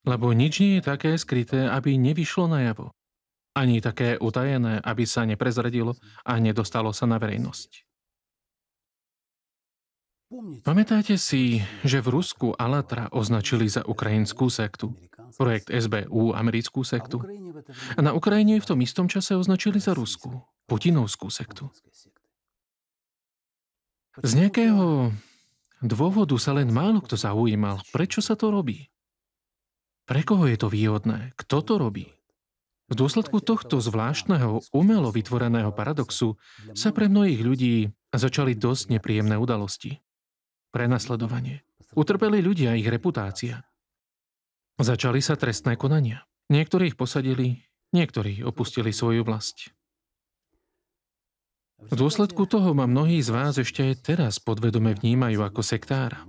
Lebo nič nie je také skryté, aby nevyšlo najavo. Ani také utajené, aby sa neprezradilo a nedostalo sa na verejnosť. Pamätáte si, že v Rusku Alatra označili za ukrajinskú sektu, projekt SBU americkú sektu, a na Ukrajine v tom istom čase označili za Rusku, Putinovskú sektu. Z nejakého dôvodu sa len málo kto zaujímal, prečo sa to robí. Pre koho je to výhodné? Kto to robí? V dôsledku tohto zvláštneho, umelo vytvoreného paradoxu sa pre mnohých ľudí začali dosť nepríjemné udalosti. Prenasledovanie. Utrpeli ľudia, ich reputácia. Začali sa trestné konania. Niektorých posadili, niektorí opustili svoju vlast. V dôsledku toho ma mnohí z vás ešte aj teraz podvedome vnímajú ako sektára.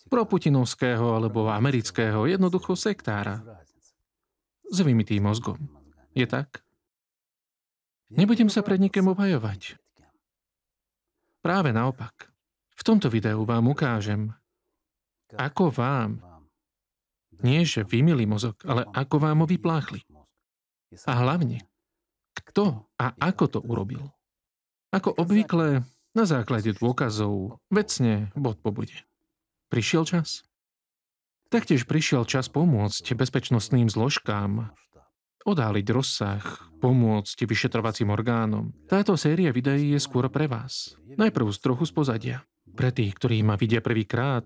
Proputinovského alebo amerického, jednoducho sektára. S vymitým mozgom. Je tak? Nebudem sa pred nikým obhajovať. Práve naopak. V tomto videu vám ukážem, ako vám, nie že vymili mozog, ale ako vám ho vypláchli. A hlavne, kto a ako to urobil. Ako obvykle, na základe dôkazov, vecne, bod po bode. Prišiel čas? Taktiež prišiel čas pomôcť bezpečnostným zložkám, odháliť rozsah, pomôcť vyšetrovacím orgánom. Táto séria videí je skôr pre vás. Najprv trochu z pozadia. Pre tých, ktorí ma vidia prvýkrát.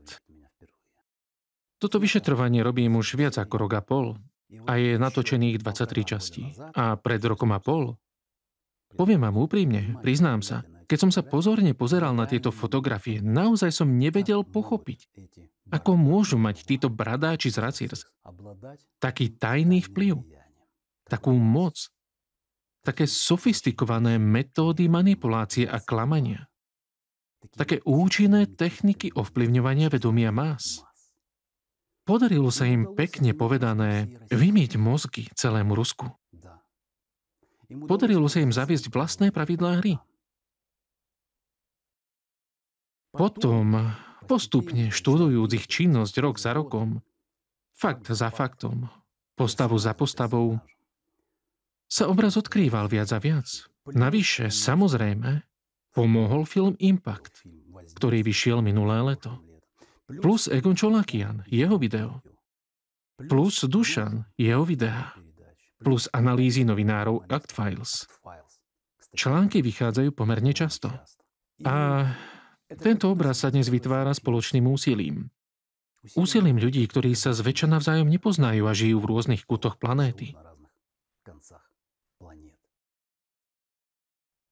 Toto vyšetrovanie robím už viac ako rok a pol a je natočených 23 častí. A pred rokom a pol, poviem vám úprimne, priznám sa, keď som sa pozorne pozeral na tieto fotografie, naozaj som nevedel pochopiť, ako môžu mať títo bradáči z Racirs taký tajný vplyv, takú moc, také sofistikované metódy manipulácie a klamania, také účinné techniky ovplyvňovania vedomia más. Podarilo sa im, pekne povedané, vymyť mozgy celému Rusku. Podarilo sa im zaviesť vlastné pravidlá hry. Potom, postupne študujúc ich činnosť rok za rokom, fakt za faktom, postavu za postavou, sa obraz odkrýval viac a viac. Navyše, samozrejme, pomohol film Impact, ktorý vyšiel minulé leto. Plus Egon Čolakian, jeho video. Plus Dušan, jeho videá. Plus analýzy novinárov Act Files. Články vychádzajú pomerne často. A tento obraz sa dnes vytvára spoločným úsilím. Úsilím ľudí, ktorí sa zväčša navzájom nepoznajú a žijú v rôznych kútoch planéty.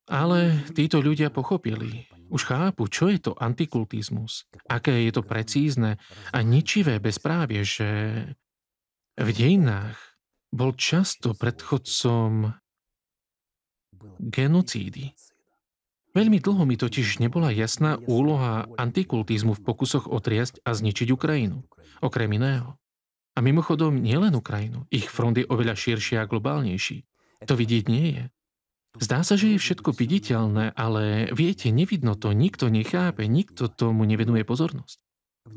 Ale títo ľudia pochopili, už chápu, čo je to antikultizmus, aké je to precízne a ničivé bezprávie, že v dejinách bol často predchodcom genocídy. Veľmi dlho mi totiž nebola jasná úloha antikultizmu v pokusoch otriasť a zničiť Ukrajinu, okrem iného. A mimochodom nielen Ukrajinu, ich front je oveľa širší a globálnejší. To vidieť nie je. Zdá sa, že je všetko viditeľné, ale viete, nevidno to, nikto nechápe, nikto tomu nevenuje pozornosť.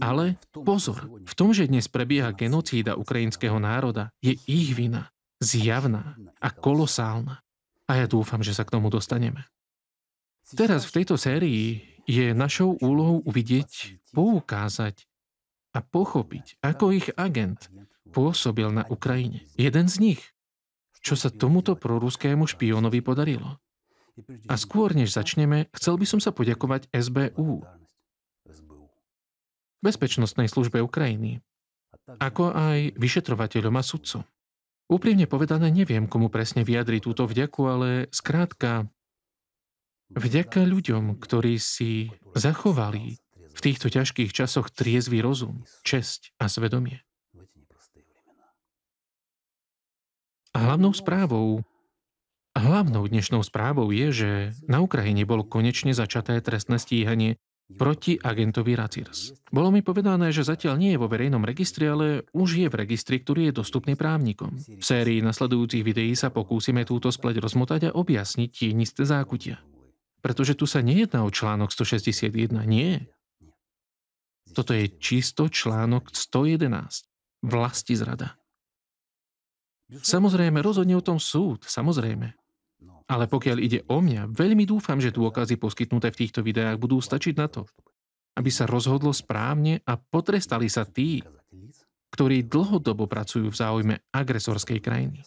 Ale pozor, v tom, že dnes prebieha genocída ukrajinského národa, je ich vina zjavná a kolosálna. A ja dúfam, že sa k tomu dostaneme. Teraz v tejto sérii je našou úlohou uvidieť, poukázať a pochopiť, ako ich agent pôsobil na Ukrajine. Jeden z nich, čo sa tomuto proruskému špiónovi podarilo. A skôr, než začneme, chcel by som sa poďakovať SBU, Bezpečnostnej službe Ukrajiny, ako aj vyšetrovateľom a sudcom. Úprimne povedané, neviem, komu presne vyjadriť túto vďaku, ale skrátka, vďaka ľuďom, ktorí si zachovali v týchto ťažkých časoch triezvy rozum, česť a svedomie. A hlavnou dnešnou správou je, že na Ukrajine bolo konečne začaté trestné stíhanie proti agentovi Racirs. Bolo mi povedané, že zatiaľ nie je vo verejnom registri, ale už je v registri, ktorý je dostupný právnikom. V sérii nasledujúcich videí sa pokúsime túto spleť rozmotať a objasniť tienisté zákutia. Pretože tu sa nejedná o článok 161, nie. Toto je čisto článok 111. Vlastizrada. Samozrejme, rozhodne o tom súd, samozrejme. Ale pokiaľ ide o mňa, veľmi dúfam, že dôkazy poskytnuté v týchto videách budú stačiť na to, aby sa rozhodlo správne a potrestali sa tí, ktorí dlhodobo pracujú v záujme agresorskej krajiny.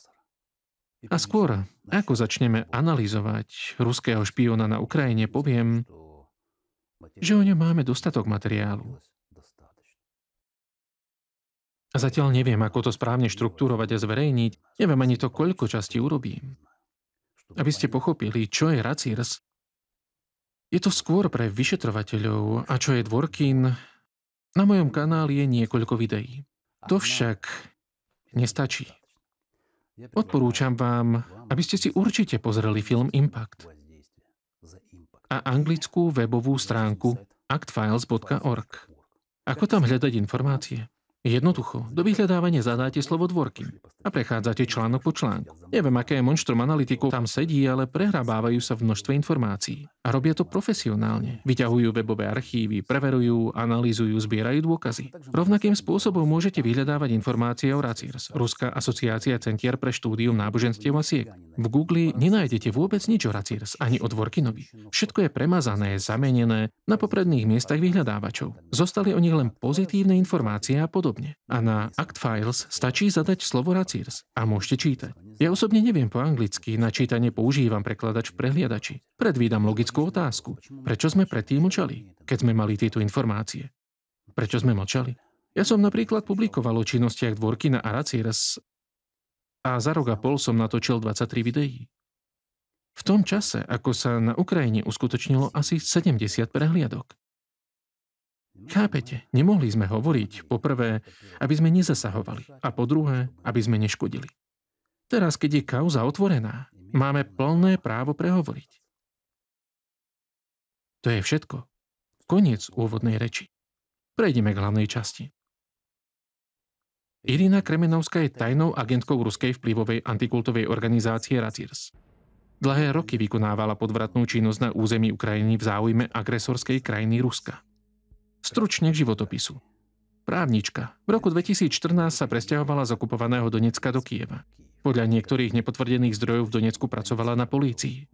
A skôr, ako začneme analyzovať ruského špióna na Ukrajine, poviem, že o ňom máme dostatok materiálu. A zatiaľ neviem, ako to správne štruktúrovať a zverejniť, neviem ani to, koľko častí urobím. Aby ste pochopili, čo je Racirs, je to skôr pre vyšetrovateľov, a čo je Dworkin, na mojom kanáli je niekoľko videí. To však nestačí. Odporúčam vám, aby ste si určite pozreli film Impact a anglickú webovú stránku actfiles.org. Ako tam hľadať informácie? Jednoducho, do vyhľadávania zadáte slovo Dworkin a prechádzate článok po článku. Neviem, aké monštrum analytikov tam sedí, ale prehrabávajú sa v množstve informácií. A robia to profesionálne. Vyťahujú webové archívy, preverujú, analýzujú, zbierajú dôkazy. Rovnakým spôsobom môžete vyhľadávať informácie o Racirs, Ruská asociácia centier pre štúdium náboženstiev a siek. V Google nenájdete vôbec nič o Racirs, ani o Dworkinovi. Všetko je premazané, zamenené na popredných miestach vyhľadávačov. Zostali o nich len pozitívne informácie a podobne. A na Actfiles stačí zadať slovo Racirs a môžete čítať. Ja osobne neviem po anglicky, na čítanie používam prekladač v prehliadači. Predvídam logickú otázku. Prečo sme predtým mlčali, keď sme mali tieto informácie? Prečo sme mlčali? Ja som napríklad publikoval o činnostiach Dworkina a Racirs a za rok a pol som natočil 23 videí. V tom čase, ako sa na Ukrajine uskutočnilo asi 70 prehliadok. Chápete, nemohli sme hovoriť, po prvé, aby sme nezasahovali, a po druhé, aby sme neškodili. Teraz, keď je kauza otvorená, máme plné právo prehovoriť. To je všetko. Koniec úvodnej reči. Prejdeme k hlavnej časti. Irina Kremenovská je tajnou agentkou ruskej vplyvovej antikultovej organizácie Racirs. Dlhé roky vykonávala podvratnú činnosť na území Ukrajiny v záujme agresorskej krajiny Ruska. Stručne k životopisu. Právnička. V roku 2014 sa presťahovala z okupovaného Donecka do Kieva. Podľa niektorých nepotvrdených zdrojov v Donecku pracovala na polícii.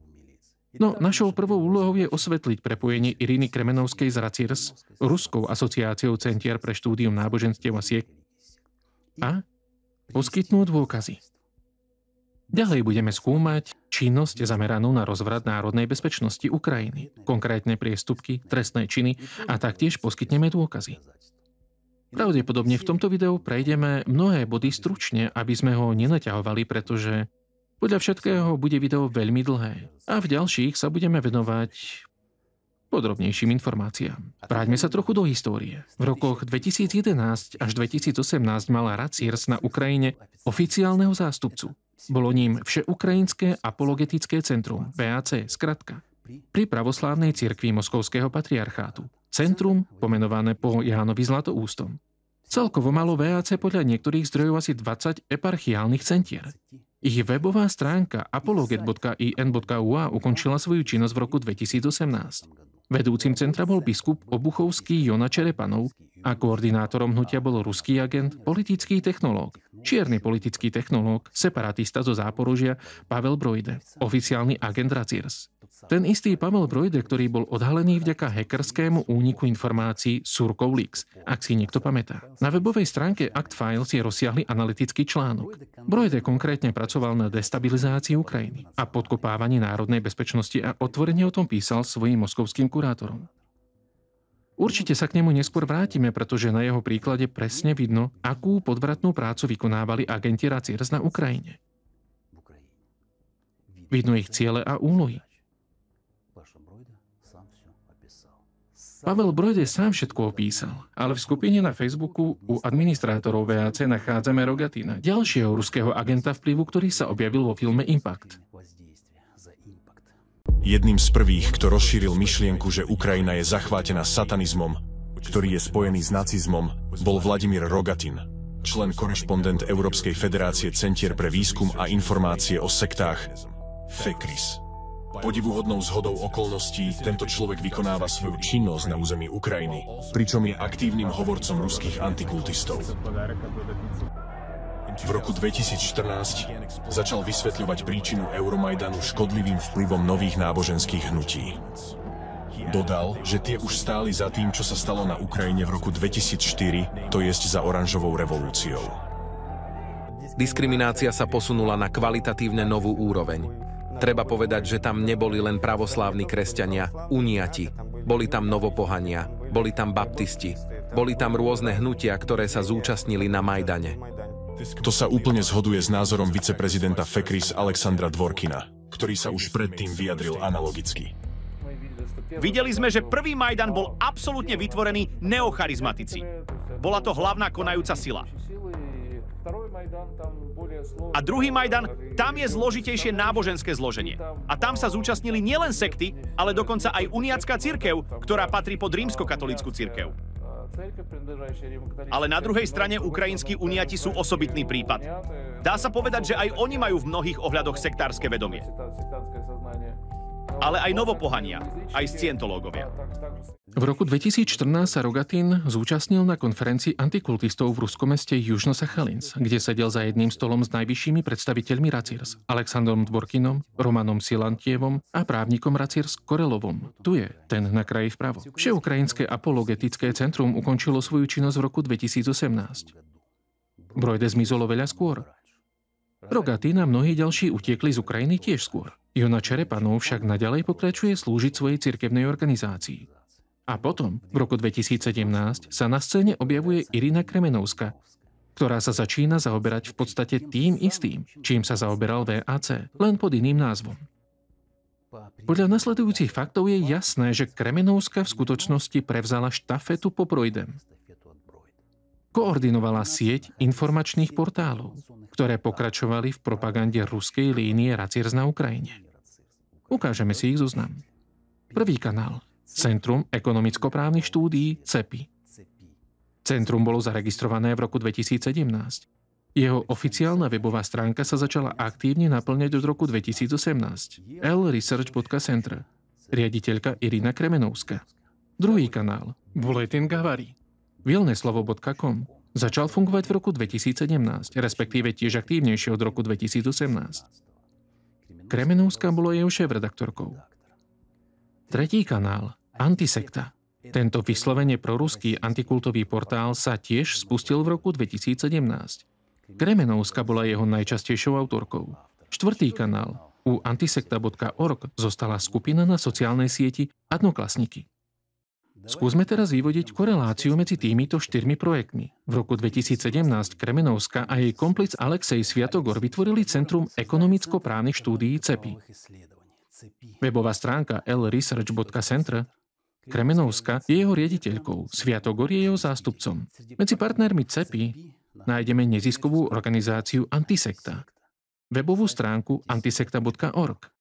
No, našou prvou úlohou je osvetliť prepojenie Iriny Kremenovskej z Racirs, Ruskou asociáciou centier pre štúdium náboženstiev a siek, a poskytnúť dôkazy. Ďalej budeme skúmať činnosť zameranú na rozvrat národnej bezpečnosti Ukrajiny, konkrétne priestupky, trestné činy a taktiež poskytneme dôkazy. Pravdepodobne v tomto videu prejdeme mnohé body stručne, aby sme ho nenaťahovali, pretože podľa všetkého bude video veľmi dlhé a v ďalších sa budeme venovať podrobnejším informáciám. Vráťme sa trochu do histórie. V rokoch 2011 až 2018 mala Racirs na Ukrajine oficiálneho zástupcu. Bolo ním Všeukrajinské apologetické centrum, VAC, skratka, pri pravoslávnej cirkvi Moskovského patriarchátu. Centrum, pomenované po Jánovi Zlatoústom. Celkovo malo VAC podľa niektorých zdrojov asi 20 eparchiálnych centier. Ich webová stránka apologet.in.ua ukončila svoju činnosť v roku 2018. Vedúcim centra bol biskup obuchovský Jona Čerepanov a koordinátorom hnutia bol ruský agent, politický technológ, čierny politický technológ, separatista zo Záporožia Pavel Brojde, oficiálny agent Racirs. Ten istý Pavel Brojde, ktorý bol odhalený vďaka hackerskému úniku informácií Surkov Leaks, ak si niekto pamätá. Na webovej stránke Actfiles je rozsiahly analytický článok. Brojde konkrétne pracoval na destabilizácii Ukrajiny a podkopávaní národnej bezpečnosti a otvorene o tom písal svojim moskovským kurátorom. Určite sa k nemu neskôr vrátime, pretože na jeho príklade presne vidno, akú podvratnú prácu vykonávali agenti Racirs na Ukrajine. Vidno ich ciele a úlohy. Pavel Brojde sám všetko opísal, ale v skupine na Facebooku u administrátorov VAC nachádzame Rogatina, ďalšieho ruského agenta vplyvu, ktorý sa objavil vo filme Impact. Jedným z prvých, kto rozšíril myšlienku, že Ukrajina je zachvátená satanizmom, ktorý je spojený s nacizmom, bol Vladimír Rogatin, člen korešpondent Európskej federácie centier pre výskum a informácie o sektách FECRIS. Podivuhodnou zhodou okolností tento človek vykonáva svoju činnosť na území Ukrajiny, pričom je aktívnym hovorcom ruských antikultistov. V roku 2014 začal vysvetľovať príčinu Euromajdanu škodlivým vplyvom nových náboženských hnutí. Dodal, že tie už stáli za tým, čo sa stalo na Ukrajine v roku 2004, to jest za oranžovou revolúciou. Diskriminácia sa posunula na kvalitatívne novú úroveň. Treba povedať, že tam neboli len pravoslávni kresťania, uniati. Boli tam novopohania, boli tam baptisti, boli tam rôzne hnutia, ktoré sa zúčastnili na Majdane. To sa úplne zhoduje s názorom viceprezidenta FEKRIS Alexandra Dvorkina, ktorý sa už predtým vyjadril analogicky. Videli sme, že prvý Majdan bol absolútne vytvorený neocharizmatici. Bola to hlavná konajúca sila. A druhý Majdan, tam je zložitejšie náboženské zloženie. A tam sa zúčastnili nielen sekty, ale dokonca aj uniacká cirkev, ktorá patrí pod rímskokatolícku cirkev. Ale na druhej strane ukrajinskí uniati sú osobitný prípad. Dá sa povedať, že aj oni majú v mnohých ohľadoch sektárske vedomie. Ale aj novopohania, aj scientológovia. V roku 2014 sa Rogatin zúčastnil na konferencii antikultistov v ruskom meste Južno-Sachalins, kde sedel za jedným stolom s najvyššími predstaviteľmi Racirs, Alexandrom Dvorkinom, Romanom Silantievom a právnikom Racirs Korelovom. Tu je ten na kraji vpravo. Všeukrajinské apologetické centrum ukončilo svoju činnosť v roku 2018. Brojde zmizol veľa skôr. Rogatin a mnohí ďalší utiekli z Ukrajiny tiež skôr. Jona Čerepanov však naďalej pokračuje slúžiť svojej cirkevnej organizácii. A potom, v roku 2017, sa na scéne objavuje Irina Kremenovská, ktorá sa začína zaoberať v podstate tým istým, čím sa zaoberal VAC, len pod iným názvom. Podľa nasledujúcich faktov je jasné, že Kremenovská v skutočnosti prevzala štafetu po Brojdem. Koordinovala sieť informačných portálov, ktoré pokračovali v propagande ruskej línie Racirs na Ukrajine. Ukážeme si ich zoznam. Prvý kanál. Centrum ekonomicko-právnych štúdií CEPI. Centrum bolo zaregistrované v roku 2017. Jeho oficiálna webová stránka sa začala aktívne naplňať od roku 2018. lresearch.center. Riaditeľka Irina Kremenovská. Druhý kanál. Bulletin Gavary. Vilneslovo.com. Začal fungovať v roku 2017, respektíve tiež aktívnejšie od roku 2018. Kremenovská bola jeho šéfredaktorkou. Tretí kanál. Antisekta. Tento vyslovene proruský antikultový portál sa tiež spustil v roku 2017. Kremenovská bola jeho najčastejšou autorkou. Štvrtý kanál. U antisekta.org zostala skupina na sociálnej sieti Adnoklasniky. Skúsme teraz vyvodiť koreláciu medzi týmito 4 projektmi. V roku 2017 Kremenovská a jej komplic Alexej Sviatogor vytvorili Centrum ekonomicko-právnych štúdií CEPI. Webová stránka lresearch.center. Kremenovská je jeho riaditeľkou, Sviatogor je jeho zástupcom. Medzi partnermi CEPI nájdeme neziskovú organizáciu Antisekta. Webovú stránku antisekta.org.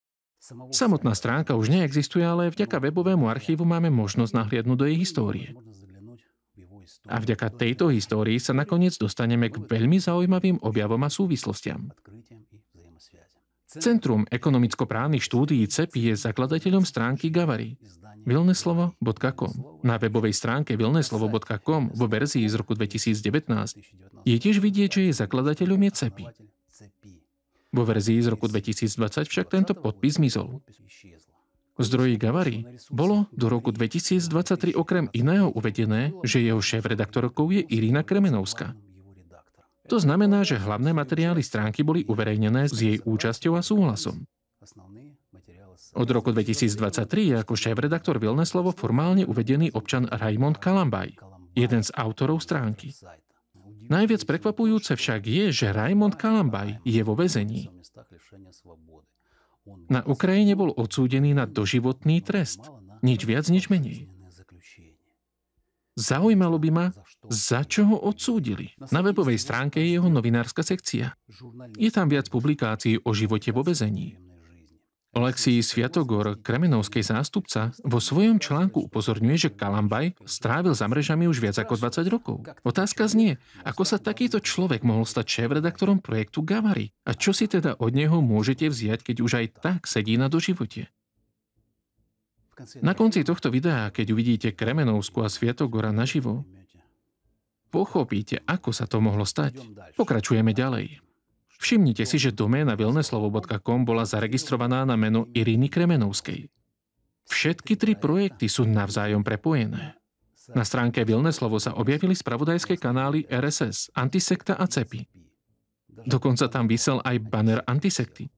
Samotná stránka už neexistuje, ale vďaka webovému archívu máme možnosť nahliadnúť do jej histórie. A vďaka tejto histórii sa nakoniec dostaneme k veľmi zaujímavým objavom a súvislostiam. Centrum ekonomicko-právnych štúdií CEPI je zakladateľom stránky Gavary vilneslovo.com. Na webovej stránke vilneslovo.com vo verzii z roku 2019 je tiež vidieť, že jej zakladateľom je CEPI. Vo verzii z roku 2020 však tento podpis zmizol. V zdroji Gavary bolo do roku 2023 okrem iného uvedené, že jeho šéfredaktorkou je Irina Kremenovská. To znamená, že hlavné materiály stránky boli uverejnené s jej účasťou a súhlasom. Od roku 2023 je ako šéfredaktor Vilneslovo formálne uvedený občan Raimond Kalambaj, jeden z autorov stránky. Najviac prekvapujúce však je, že Raimond Kalambaj je vo väzení. Na Ukrajine bol odsúdený na doživotný trest. Nič viac, nič menej. Zaujímalo by ma, za čo ho odsúdili. Na webovej stránke je jeho novinárska sekcia. Je tam viac publikácií o živote vo väzení. Alexej Sviatogor, Kremenovskej zástupca, vo svojom článku upozorňuje, že Kalambaj strávil za mrežami už viac ako 20 rokov. Otázka znie, ako sa takýto človek mohol stať šéfredaktorom projektu Gavary? A čo si teda od neho môžete vziať, keď už aj tak sedí na doživote? Na konci tohto videa, keď uvidíte Kremenovsku a Sviatogora naživo, pochopíte, ako sa to mohlo stať. Pokračujeme ďalej. Všimnite si, že doména vilneslovo.com bola zaregistrovaná na meno Iriny Kremenovskej. Všetky tri projekty sú navzájom prepojené. Na stránke Vilneslovo sa objavili spravodajské kanály RSS, Antisekta a CEPI. Dokonca tam visel aj banner Antisekty.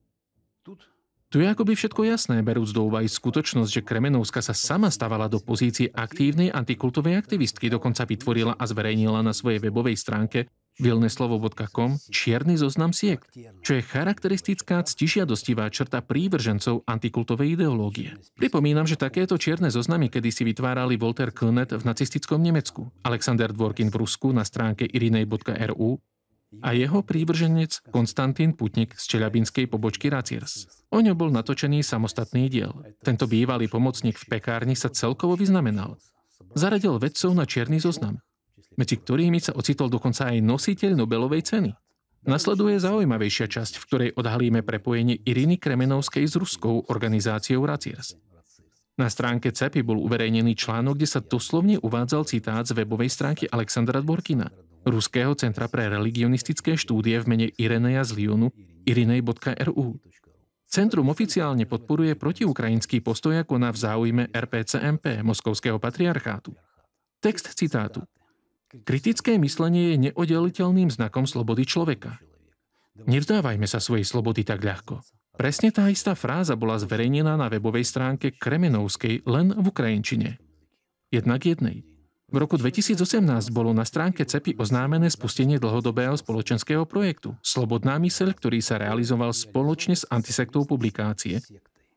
Tu je akoby všetko jasné, berúc do úvahy skutočnosť, že Kremenovská sa sama stavala do pozície aktívnej antikultovej aktivistky, dokonca vytvorila a zverejnila na svojej webovej stránke vilneslovo.com čierny zoznam siekt, čo je charakteristická ctižiadostivá črta prívržencov antikultovej ideológie. Pripomínam, že takéto čierne zoznamy kedysi vytvárali Walter Künneth v nacistickom Nemecku, Alexander Dworkin v Rusku na stránke irinej.ru a jeho prívrženec Konstantín Putnik z čeľabinskej pobočky Raciers. O ňom bol natočený samostatný diel. Tento bývalý pomocník v pekárni sa celkovo vyznamenal. Zaradil vedcov na čierny zoznam, medzi ktorými sa ocitol dokonca aj nositeľ Nobelovej ceny. Nasleduje zaujímavejšia časť, v ktorej odhalíme prepojenie Iriny Kremenovskej s ruskou organizáciou Raciers. Na stránke CEPI bol uverejnený článok, kde sa doslovne uvádzal citát z webovej stránky Alexandra Dworkina, Ruského centra pre religionistické štúdie v mene Ireneja z Lyonu, irinej.ru. Centrum oficiálne podporuje protiukrajinský postoj a koná v záujme RPCMP, Moskovského patriarchátu. Text citátu. Kritické myslenie je neoddeliteľným znakom slobody človeka. Nevzdávajme sa svojej slobody tak ľahko. Presne tá istá fráza bola zverejnená na webovej stránke Kremenovskej len v ukrajinčine. Jednak jednej. V roku 2018 bolo na stránke CEPI oznámené spustenie dlhodobého spoločenského projektu Slobodná myseľ, ktorý sa realizoval spoločne s Antisektou publikácie.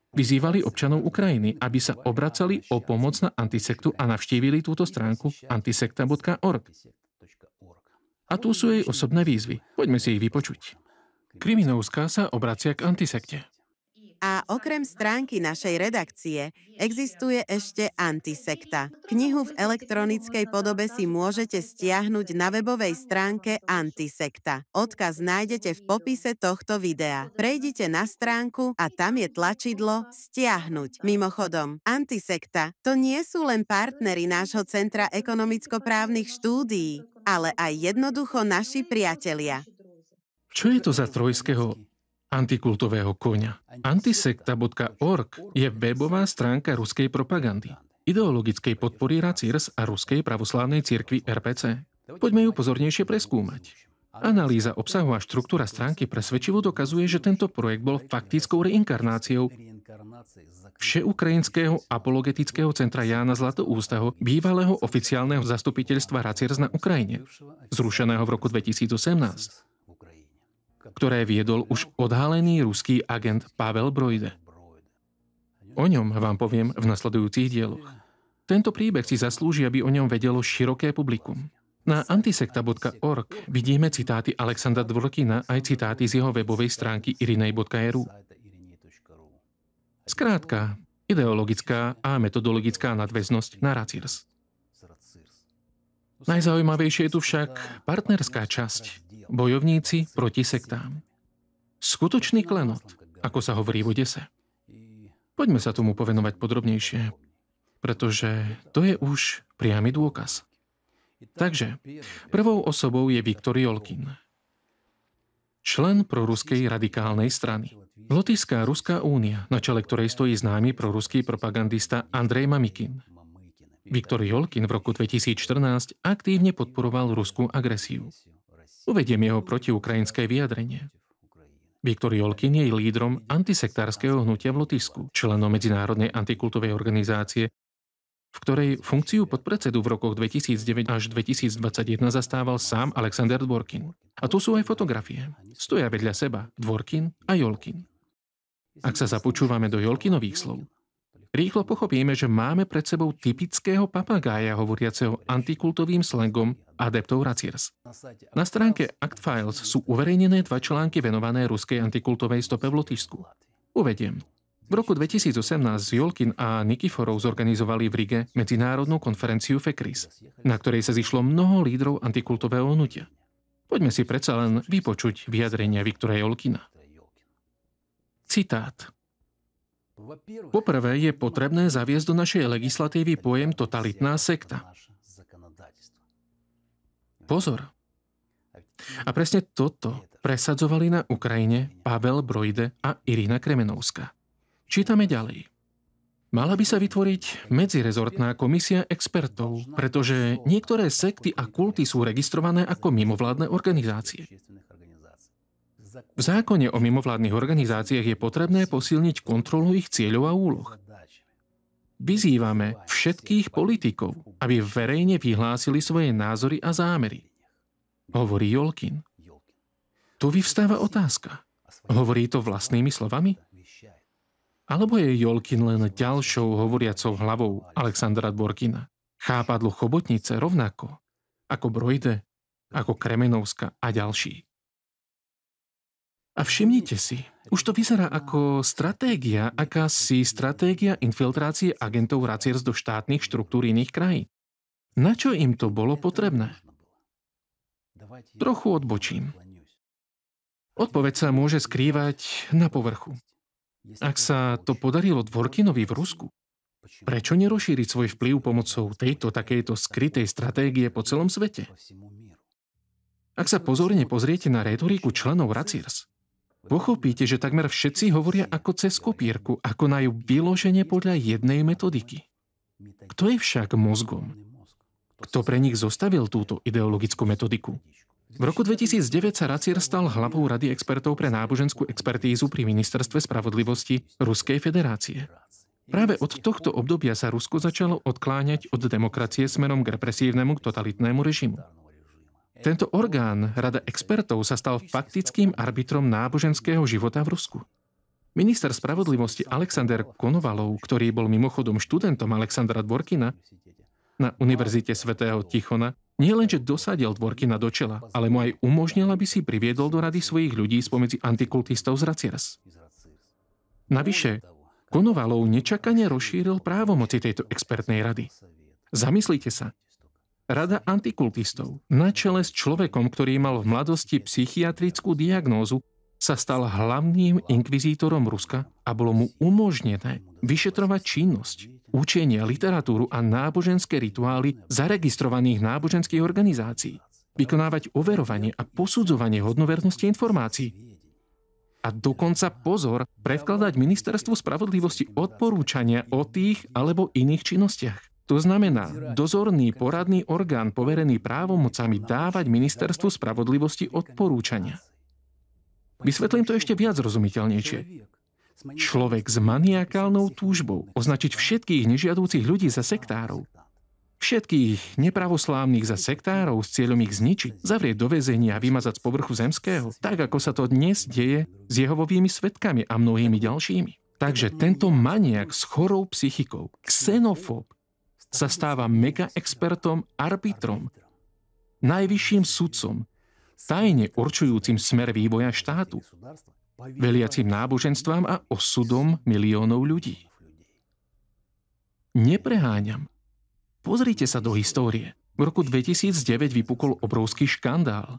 Vyzývali občanov Ukrajiny, aby sa obracali o pomoc na Antisektu a navštívili túto stránku antisekta.org. A tu sú jej osobné výzvy. Poďme si ich vypočuť. Kremenovská sa obracia k Antisekte. A okrem stránky našej redakcie existuje ešte Antisekta. Knihu v elektronickej podobe si môžete stiahnuť na webovej stránke Antisekta. Odkaz nájdete v popise tohto videa. Prejdite na stránku a tam je tlačidlo Stiahnuť. Mimochodom, Antisekta to nie sú len partneri nášho Centra ekonomicko-právnych štúdií, ale aj jednoducho naši priatelia. Čo je to za trojského antikultového koňa? Antisekta.org je webová stránka ruskej propagandy, ideologickej podpory Raciers a Ruskej pravoslávnej cirkvi RPC. Poďme ju pozornejšie preskúmať. Analýza obsahu a štruktúra stránky presvedčivo dokazuje, že tento projekt bol faktickou reinkarnáciou Všeukrajinského apologetického centra Jána Zlatoústaho, bývalého oficiálneho zastupiteľstva Raciers na Ukrajine, zrušeného v roku 2018. Ktoré viedol už odhalený ruský agent Pavel Brojde. O ňom vám poviem v nasledujúcich dieloch. Tento príbeh si zaslúži, aby o ňom vedelo široké publikum. Na antisekta.org vidíme citáty Alexandra Dworkina aj citáty z jeho webovej stránky irinej.ru. Skrátka, ideologická a metodologická nadväznosť na Raciers. Najzaujímavejšie je tu však partnerská časť. Bojovníci proti sektám. Skutočný klenot, ako sa hovorí v Odese. Poďme sa tomu povenovať podrobnejšie, pretože to je už priamy dôkaz. Takže, prvou osobou je Viktor Jolkin, člen proruskej radikálnej strany. Lotyšská Ruská únia, na čele ktorej stojí známy proruský propagandista Andrej Mamikin. Viktor Jolkin v roku 2014 aktívne podporoval ruskú agresiu. Uvediem jeho protiukrajinské vyjadrenie. Viktor Jolkin je lídrom antisektárskeho hnutia v Lotyšsku, členom medzinárodnej antikultovej organizácie, v ktorej funkciu podpredsedu v rokoch 2009 až 2021 zastával sám Alexander Dworkin. A tu sú aj fotografie. Stoja vedľa seba Dworkin a Jolkin. Ak sa započúvame do Jolkinových slov, rýchlo pochopíme, že máme pred sebou typického papagája hovoriaceho antikultovým slangom adeptov Raciers. Na stránke Act Files sú uverejnené 2 články venované ruskej antikultovej stope v Lotyšsku. Uvediem. V roku 2018 Jolkin a Nikiforov zorganizovali v Rige medzinárodnú konferenciu FECRIS, na ktorej sa zišlo mnoho lídrov antikultového hnutia. Poďme si predsa len vypočuť vyjadrenia Viktora Jolkina. Citát. Poprvé je potrebné zaviesť do našej legislatívy pojem totalitná sekta. Pozor. A presne toto presadzovali na Ukrajine Pavel Brojde a Irina Kremenovská. Čítame ďalej. Mala by sa vytvoriť medzirezortná komisia expertov, pretože niektoré sekty a kulty sú registrované ako mimovládne organizácie. V zákone o mimovládnych organizáciách je potrebné posilniť kontrolu ich cieľov a úloh. Vyzývame všetkých politikov, aby verejne vyhlásili svoje názory a zámery. Hovorí Jolkin. Tu vyvstáva otázka. Hovorí to vlastnými slovami? Alebo je Jolkin len ďalšou hovoriacou hlavou Alexandra Dvorkina? Chápadlo chobotnice rovnako ako Brojde, ako Kremenovská a ďalší. A všimnite si, už to vyzerá ako akási stratégia infiltrácie agentov Raciers do štátnych štruktúr iných krajín. Na čo im to bolo potrebné? Trochu odbočím. Odpoveď sa môže skrývať na povrchu. Ak sa to podarilo Dvorkinovi v Rusku, prečo nerozšíriť svoj vplyv pomocou takejto skrytej stratégie po celom svete? Ak sa pozorne pozriete na retoriku členov Raciers, pochopíte, že takmer všetci hovoria ako cez kopírku a konajú vyložene podľa jednej metodiky. Kto je však mozgom? Kto pre nich zostavil túto ideologickú metodiku? V roku 2009 sa Racier stal hlavou Rady expertov pre náboženskú expertízu pri Ministerstve spravodlivosti Ruskej federácie. Práve od tohto obdobia sa Rusko začalo odkláňať od demokracie smerom k represívnemu totalitnému režimu. Tento orgán, Rada expertov, sa stal faktickým arbitrom náboženského života v Rusku. Minister spravodlivosti Alexander Konovalov, ktorý bol mimochodom študentom Alexandra Dvorkina na Univerzite svätého Tichona, nielenže dosadil Dvorkina do čela, ale mu aj umožnil, aby si priviedol do rady svojich ľudí spomedzi antikultistov z Raciers. Navyše, Konovalov nečakane rozšíril právomoci tejto expertnej rady. Zamyslite sa. Rada antikultistov, na čele s človekom, ktorý mal v mladosti psychiatrickú diagnózu, sa stal hlavným inkvizítorom Ruska a bolo mu umožnené vyšetrovať činnosť, učenia, literatúru a náboženské rituály zaregistrovaných náboženských organizácií, vykonávať overovanie a posudzovanie hodnovernosti informácií. A dokonca pozor, predkladať Ministerstvu spravodlivosti odporúčania o tých alebo iných činnostiach. To znamená, dozorný poradný orgán poverený právomocami dávať Ministerstvu spravodlivosti odporúčania. Vysvetlím to ešte viac rozumiteľnejšie. Človek s maniakálnou túžbou označiť všetkých nežiadúcich ľudí za sektárov, všetkých nepravoslávnych za sektárov s cieľom ich zničiť, zavrieť do väzenia a vymazať z povrchu zemského, tak ako sa to dnes deje s Jehovovými svedkami a mnohými ďalšími. Takže tento maniak s chorou psychikou, xenofób, sa stáva mega-expertom, arbitrom, najvyšším sudcom, tajne určujúcim smer vývoja štátu, veliacim náboženstvám a osudom miliónov ľudí. Nepreháňam. Pozrite sa do histórie. V roku 2009 vypukol obrovský škandál.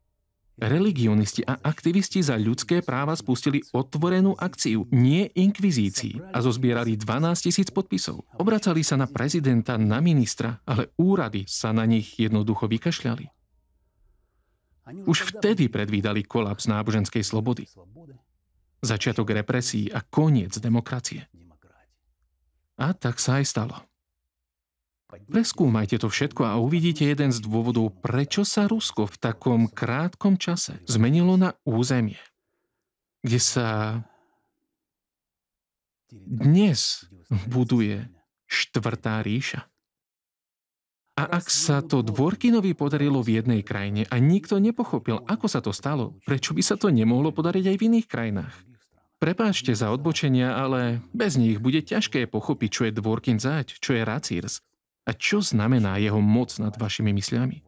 Religionisti a aktivisti za ľudské práva spustili otvorenú akciu, nie inkvizícii, a zozbierali 12 000 podpisov. Obracali sa na prezidenta, na ministra, ale úrady sa na nich jednoducho vykašľali. Už vtedy predvídali kolaps náboženskej slobody, začiatok represí a koniec demokracie. A tak sa aj stalo. Preskúmajte to všetko a uvidíte jeden z dôvodov, prečo sa Rusko v takom krátkom čase zmenilo na územie, kde sa dnes buduje štvrtá ríša. A ak sa to Dvorkinovi podarilo v jednej krajine a nikto nepochopil, ako sa to stalo, prečo by sa to nemohlo podariť aj v iných krajinách? Prepáčte za odbočenia, ale bez nich bude ťažké pochopiť, čo je Dvorkin zaď, čo je Raciers a čo znamená jeho moc nad vašimi mysľami.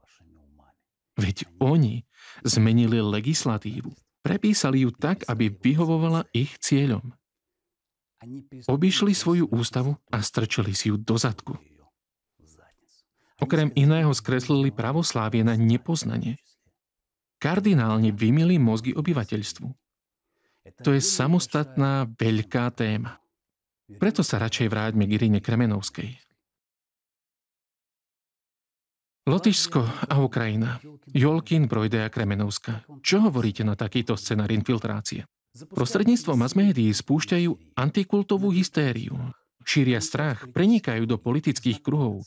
Veď oni zmenili legislatívu, prepísali ju tak, aby vyhovovala ich cieľom. Obišli svoju ústavu a strčili si ju do zadku. Okrem iného skreslili pravoslávie na nepoznanie. Kardinálne vymyli mozgy obyvateľstvu. To je samostatná veľká téma. Preto sa radšej vráťme k Irine Kremenovskej. Lotyšsko a Ukrajina. Jolkin, Brojdea, Kremenovská. Čo hovoríte na takýto scenár infiltrácie? Prostredníctvom mass-médií spúšťajú antikultovú hystériu. Šíria strach, prenikajú do politických kruhov.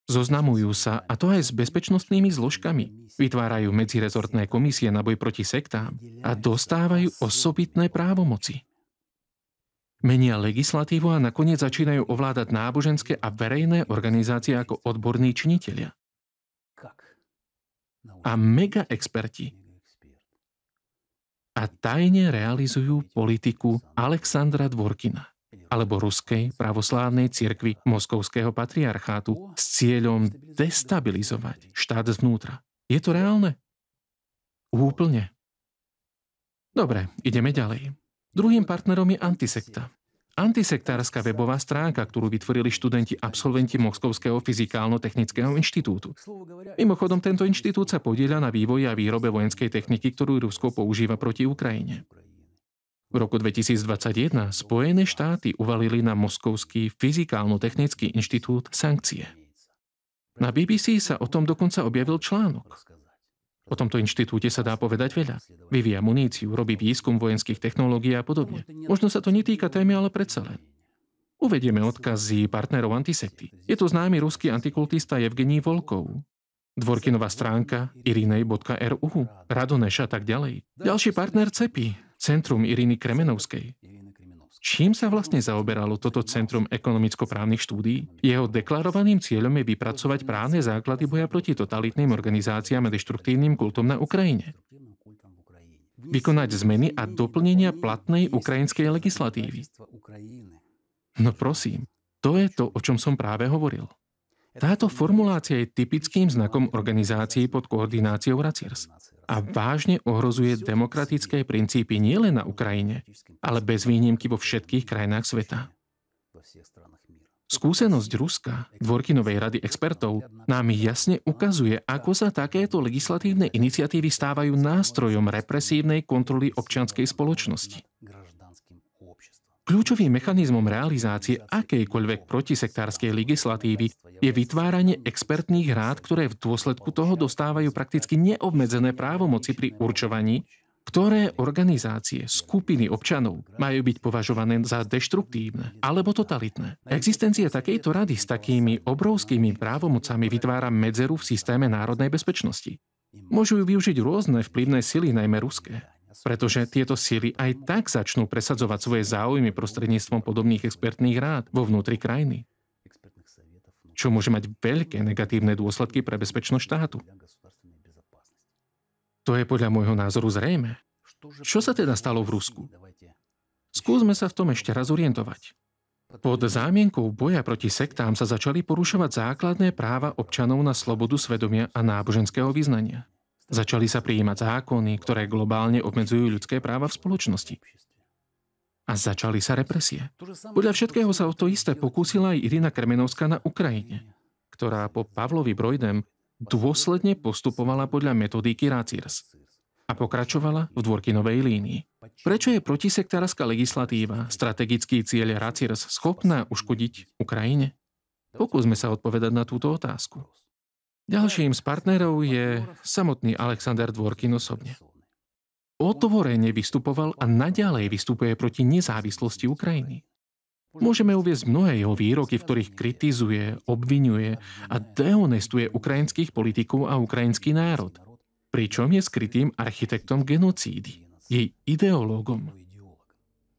Zoznamujú sa, a to aj s bezpečnostnými zložkami. Vytvárajú medzirezortné komisie na boj proti sektám a dostávajú osobitné právomoci. Menia legislatívu a nakoniec začínajú ovládať náboženské a verejné organizácie ako odborní činitelia. A mega experti a tajne realizujú politiku Alexandra Dvorkina alebo Ruskej pravoslávnej cirkvi Moskovského patriarchátu s cieľom destabilizovať štát zvnútra. Je to reálne? Úplne. Dobre, ideme ďalej. Druhým partnerom je Antisekta. Antisektárska webová stránka, ktorú vytvorili študenti absolventi Moskovského fyzikálno-technického inštitútu. Mimochodom, tento inštitút sa podieľa na vývoji a výrobe vojenskej techniky, ktorú Rusko používa proti Ukrajine. V roku 2021 Spojené štáty uvalili na Moskovský fyzikálno-technický inštitút sankcie. Na BBC sa o tom dokonca objavil článok. O tomto inštitúte sa dá povedať veľa. Vyvíja muníciu, robí výskum vojenských technológií a podobne. Možno sa to netýka témy, ale predsa len. Uvedieme odkazy partnerov Antisekty. Je to známy ruský antikultista Evgenij Volkov. Dvorkinová stránka irinej.ru, Radoneš a tak ďalej. Ďalší partner CEPI, Centrum Iriny Kremenovskej. Čím sa vlastne zaoberalo toto Centrum ekonomicko-právnych štúdií? Jeho deklarovaným cieľom je vypracovať právne základy boja proti totalitným organizáciám a deštruktívnym kultom na Ukrajine. Vykonať zmeny a doplnenia platnej ukrajinskej legislatívy. No prosím, to je to, o čom som práve hovoril. Táto formulácia je typickým znakom organizácií pod koordináciou Racirs a vážne ohrozuje demokratické princípy nielen na Ukrajine, ale bez výnimky vo všetkých krajinách sveta. Skúsenosť Ruska, Dvorkinovej rady expertov, nám jasne ukazuje, ako sa takéto legislatívne iniciatívy stávajú nástrojom represívnej kontroly občianskej spoločnosti. Kľúčovým mechanizmom realizácie akejkoľvek protisektárskej legislatívy je vytváranie expertných rád, ktoré v dôsledku toho dostávajú prakticky neobmedzené právomoci pri určovaní, ktoré organizácie, skupiny občanov majú byť považované za deštruktívne alebo totalitné. Existencia takejto rady s takými obrovskými právomocami vytvára medzeru v systéme národnej bezpečnosti. Môžu ju využiť rôzne vplyvné sily, najmä ruské. Pretože tieto sily aj tak začnú presadzovať svoje záujmy prostredníctvom podobných expertných rád vo vnútri krajiny. Čo môže mať veľké negatívne dôsledky pre bezpečnosť štátu. To je podľa môjho názoru zrejmé. Čo sa teda stalo v Rusku? Skúsme sa v tom ešte raz orientovať. Pod zámienkou boja proti sektám sa začali porušovať základné práva občanov na slobodu svedomia a náboženského vyznania. Začali sa prijímať zákony, ktoré globálne obmedzujú ľudské práva v spoločnosti. A začali sa represie. Podľa všetkého sa o to isté pokúsila aj Irina Kremenovská na Ukrajine, ktorá po Pavlovi Brojdem dôsledne postupovala podľa metodíky Racirs a pokračovala v Dvorkinovej línii. Prečo je protisektárska legislatíva, strategický cieľ Racirs schopná uškodiť Ukrajine? Pokúsme sa odpovedať na túto otázku. Ďalším z partnerov je samotný Alexander Dvorkin osobne. Otvorene vystupoval a naďalej vystupuje proti nezávislosti Ukrajiny. Môžeme uviesť mnohé jeho výroky, v ktorých kritizuje, obviňuje a dehonestuje ukrajinských politikov a ukrajinský národ. Pričom je skrytým architektom genocídy, jej ideológom.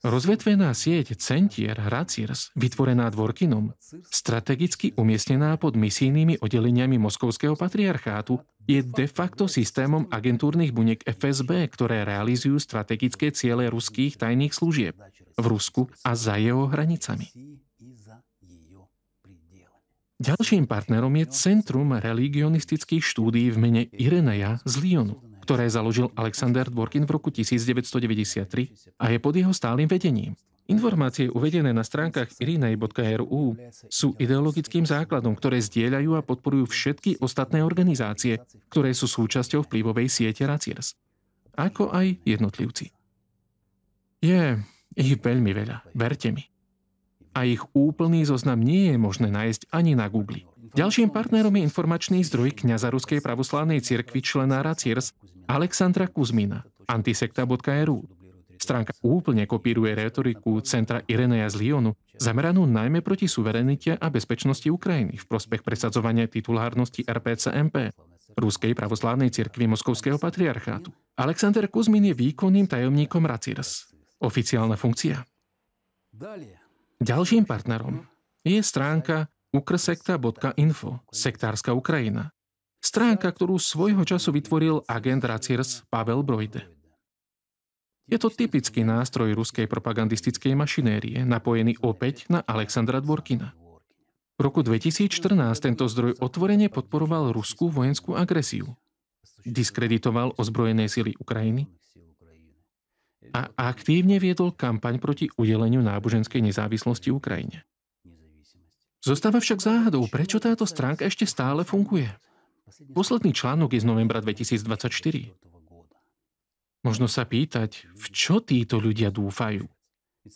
Rozvetvená sieť centier Racirs, vytvorená Dvorkinom, strategicky umiestnená pod misijnými oddeleniami Moskovského patriarchátu, je de facto systémom agentúrnych buniek FSB, ktoré realizujú strategické ciele ruských tajných služieb v Rusku a za jeho hranicami. Ďalším partnerom je Centrum religionistických štúdií v mene Ireneja z Lyonu, ktoré založil Alexander Dvorkin v roku 1993 a je pod jeho stálym vedením. Informácie uvedené na stránkach irinej.ru sú ideologickým základom, ktoré zdieľajú a podporujú všetky ostatné organizácie, ktoré sú súčasťou vplyvovej siete Racirs, ako aj jednotlivci. Je ich veľmi veľa, verte mi. a ich úplný zoznam nie je možné nájsť ani na Google. Ďalším partnerom je informačný zdroj kňaza Ruskej pravoslávnej cirkvi člena Racirs Alexandra Kuzmina, antisekta.ru. Stránka úplne kopíruje retoriku centra Ireneja z Lyonu, zameranú najmä proti suverenite a bezpečnosti Ukrajiny v prospech presadzovania titulárnosti RPCMP, Ruskej pravoslávnej cirkvi Moskovského patriarchátu. Alexander Kuzmin je výkonným tajomníkom Racirs. Oficiálna funkcia. Ďalším partnerom je stránka ukrsekta.info, sektárska Ukrajina. Stránka, ktorú svojho času vytvoril agent Racirs Pavel Brojde. Je to typický nástroj ruskej propagandistickej mašinérie, napojený opäť na Alexandra Dvorkina. V roku 2014 tento zdroj otvorene podporoval ruskú vojenskú agresiu, diskreditoval ozbrojené sily Ukrajiny a aktívne viedol kampaň proti udeleniu náboženskej nezávislosti Ukrajine. Zostáva však záhadou, prečo táto stránka ešte stále funguje. Posledný článok je z novembra 2024. Možno sa pýtať, v čo títo ľudia dúfajú.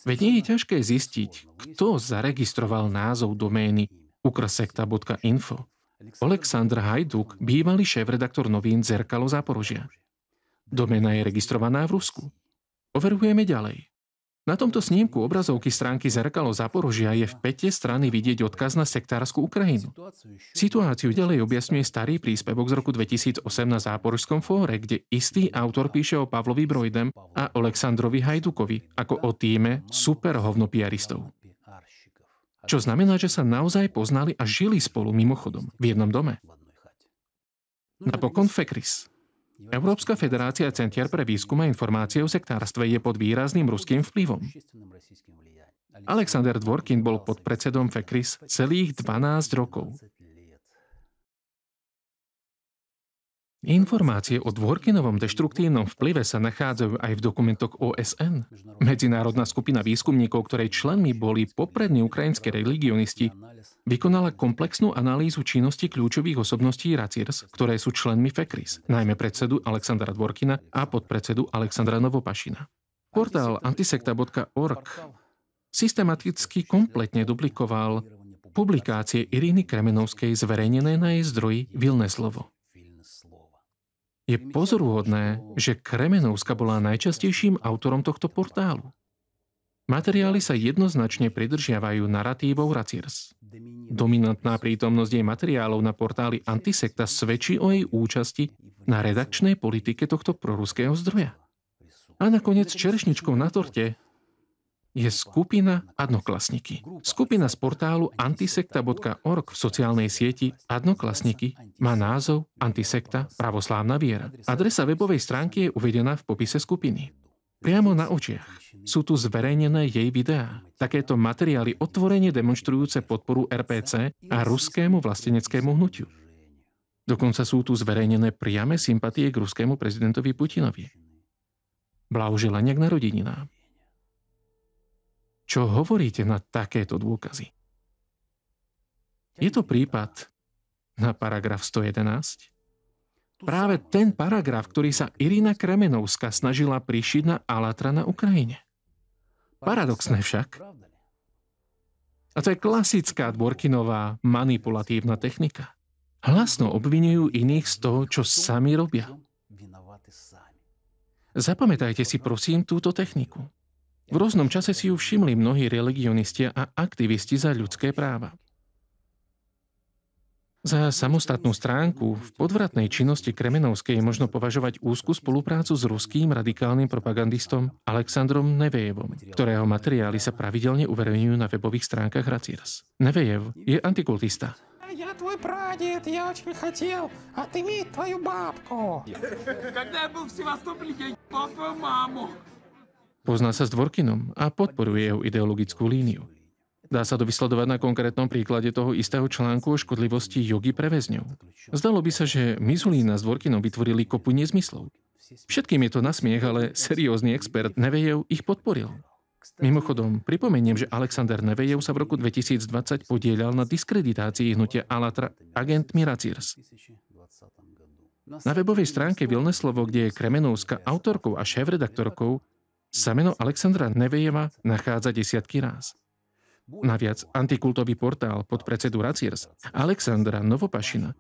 Veď nie je ťažké zistiť, kto zaregistroval názov domény ukrsekta.info. Oleksandr Hajduk, bývalý šéfredaktor novín Zerkalo Záporožia. Doména je registrovaná v Rusku. Overujeme ďalej. Na tomto snímku obrazovky stránky Zerkalo Záporožia je v päte strany vidieť odkaz na sektárskú Ukrajinu. Situáciu ďalej objasňuje starý príspevok z roku 2008 na Záporožskom fóre, kde istý autor píše o Pavlovi Brojdem a Oleksandrovi Hajdukovi ako o tíme superhovnopiaristov. Čo znamená, že sa naozaj poznali a žili spolu mimochodom v jednom dome. Napokon FECRIS. Európska federácia centier pre výskum a informácie o sektárstve je pod výrazným ruským vplyvom. Alexander Dvorkin bol podpredsedom FECRIS celých 12 rokov. Informácie o Dvorkinovom deštruktívnom vplyve sa nachádzajú aj v dokumentoch OSN. Medzinárodná skupina výskumníkov, ktorej členmi boli poprední ukrajinskí religionisti, vykonala komplexnú analýzu činnosti kľúčových osobností Racirs, ktoré sú členmi FECRIS, najmä predsedu Alexandra Dvorkina a podpredsedu Alexandra Novopašina. Portál antisekta.org systematicky kompletne duplikoval publikácie Iriny Kremenovskej zverejnené na jej zdroji Vilneslovo. Je pozoruhodné, že Kremenovska bola najčastejším autorom tohto portálu. Materiály sa jednoznačne pridržiavajú naratívov Racirs. Dominantná prítomnosť jej materiálov na portáli Antisekta svedčí o jej účasti na redakčnej politike tohto proruského zdroja. A nakoniec čerešničkou na torte je skupina Adnoklasniky. Skupina z portálu antisekta.org v sociálnej sieti Adnoklasniky má názov Antisekta pravoslávna viera. Adresa webovej stránky je uvedená v popise skupiny. Priamo na očiach sú tu zverejnené jej videá. Takéto materiály otvorene demonštrujúce podporu RPC a ruskému vlasteneckému hnutiu. Dokonca sú tu zverejnené priame sympatie k ruskému prezidentovi Putinovi. Blahoželania k narodeninám. Čo hovoríte na takéto dôkazy? Je to prípad na paragraf 111? Práve ten paragraf, ktorý sa Irina Kremenovská snažila prišiť na Alatra na Ukrajine. Paradoxné však. A to je klasická Dvorkinová manipulatívna technika. Hlasno obvinujú iných z toho, čo sami robia. Zapamätajte si prosím túto techniku. V rôznom čase si ju všimli mnohí religionisti a aktivisti za ľudské práva. Za samostatnú stránku v podvratnej činnosti Kremenovskej možno považovať úzku spoluprácu s ruským radikálnym propagandistom Alexandrom Nevejevom, ktorého materiály sa pravidelne uverejňujú na webových stránkach Racirs. Nevejev je antikultista. Я твой прадед, я очень хотел отыметь твою бабку. Когда я был в Севастополе, я ебал твою маму. Pozná sa s Dvorkinom a podporuje jeho ideologickú líniu. Dá sa to vysledovať na konkrétnom príklade toho istého článku o škodlivosti jogy pre väzňov. Zdalo by sa, že Mizulína s Dvorkinom vytvorili kopu nezmyslov. Všetkým je to na smiech, ale seriózny expert Nevejev ich podporil. Mimochodom, pripomeniem, že Alexander Nevejev sa v roku 2020 podieľal na diskreditácii hnutia Alatra agentmi Racirs. Na webovej stránke Vilneslovo, kde je Kremenovská autorkou a šéfredaktorkou, sa meno Alexandra Nevejeva nachádza desiatky ráz. Naviac antikultový portál pod predsedu Raciers Alexandra Novopašina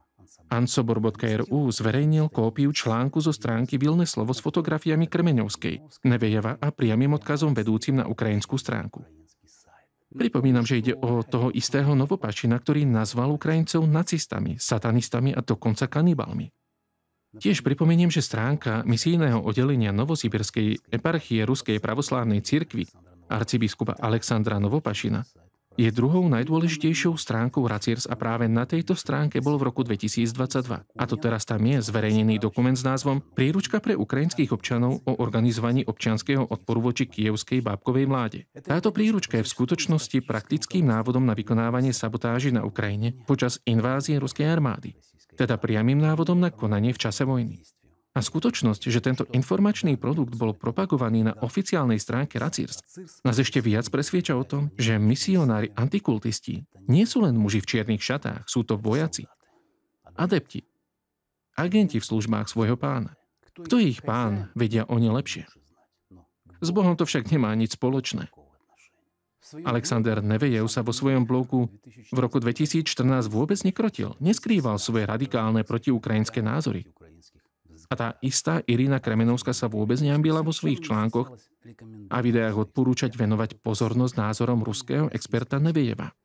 Ansobor.ru zverejnil kópiu článku zo stránky Vilné slovo s fotografiami Kremeňovskej, Nevejeva a priamym odkazom vedúcim na ukrajinskú stránku. Pripomínam, že ide o toho istého Novopašina, ktorý nazval Ukrajincov nacistami, satanistami a dokonca kanibalmi. Tiež pripomeniem, že stránka misijného oddelenia Novosibirskej eparchie Ruskej pravoslávnej cirkvi arcibiskupa Alexandra Novopašina je druhou najdôležitejšou stránkou Raciers a práve na tejto stránke bol v roku 2022. A to teraz tam je zverejnený dokument s názvom Príručka pre ukrajinských občanov o organizovaní občianskeho odporu voči kievskej bábkovej vláde. Táto príručka je v skutočnosti praktickým návodom na vykonávanie sabotáži na Ukrajine počas invázie ruskej armády, teda priamym návodom na konanie v čase vojny. A skutočnosť, že tento informačný produkt bol propagovaný na oficiálnej stránke Raciers, nás ešte viac presvieča o tom, že misionári antikultisti nie sú len muži v čiernych šatách, sú to vojaci, adepti, agenti v službách svojho pána. Kto je ich pán, vedia oni lepšie. S Bohom to však nemá nič spoločné. Alexander Nevejev sa vo svojom blogu v roku 2014 vôbec nekrotil, neskrýval svoje radikálne protiukrajinské názory. A tá istá Irina Kremenovská sa vôbec neambila vo svojich článkoch a videách odporúčať venovať pozornosť názorom ruského experta Nevejeva.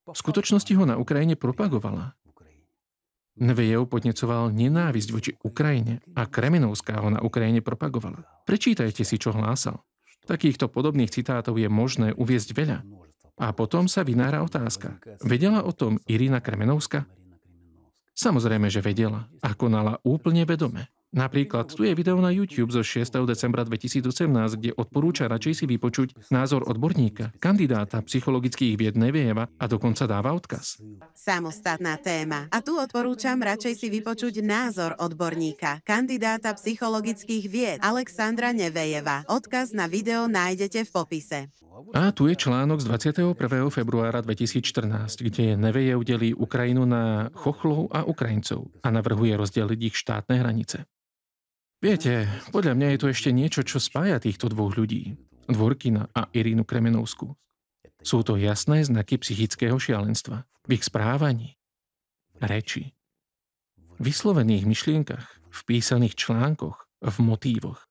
V skutočnosti ho na Ukrajine propagovala. Nevejev podnecoval nenávisť voči Ukrajine a Kremenovská ho na Ukrajine propagovala. Prečítajte si, čo hlásal. Takýchto podobných citátov je možné uviesť veľa. A potom sa vynára otázka. Vedela o tom Irina Kremenovská? Samozrejme, že vedela a konala úplne vedome. Napríklad tu je video na YouTube zo 6. decembra 2018, kde odporúča radšej si vypočuť názor odborníka, kandidáta psychologických vied Nevejeva a dokonca dáva odkaz. Samostatná téma. A tu odporúčam radšej si vypočuť názor odborníka, kandidáta psychologických vied Alexandra Nevejeva. Odkaz na video nájdete v popise. A tu je článok z 21. februára 2014, kde Nevejev delí Ukrajinu na chochlov a Ukrajincov a navrhuje rozdeliť ich štátne hranice. Viete, podľa mňa je to ešte niečo, čo spája týchto dvoch ľudí, Dvorkina a Irinu Kremenovskú. Sú to jasné znaky psychického šialenstva v ich správaní, reči, vyslovených myšlienkach, v písaných článkoch, v motívoch.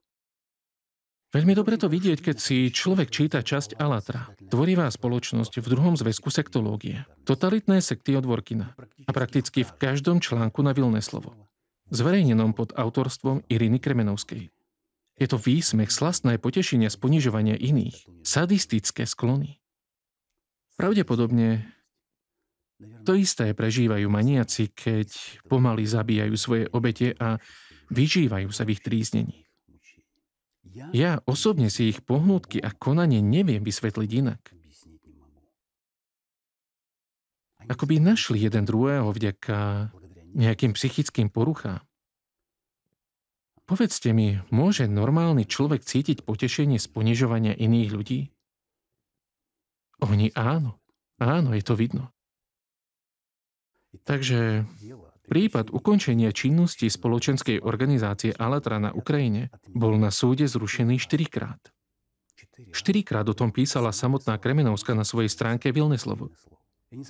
Veľmi dobre to vidieť, keď si človek číta časť Alatra, Tvorivá spoločnosť v druhom zväzku sektológie, totalitné sekty od Dvorkina a prakticky v každom článku na Vilné slovo, zverejnenom pod autorstvom Iriny Kremenovskej. Je to výsmech, slastné potešenia z ponižovania iných, sadistické sklony. Pravdepodobne to isté prežívajú maniaci, keď pomaly zabíjajú svoje obete a vyžívajú sa v ich tríznení. Ja osobne si ich pohnútky a konanie neviem vysvetliť inak. Ako by našli jeden druhého vďaka nejakým psychickým poruchám. Povedzte mi, môže normálny človek cítiť potešenie z ponižovania iných ľudí? Oni áno. Áno, je to vidno. Takže prípad ukončenia činnosti spoločenskej organizácie Alatra na Ukrajine bol na súde zrušený 4-krát. 4-krát o tom písala samotná Kremenovská na svojej stránke Vilné slovo.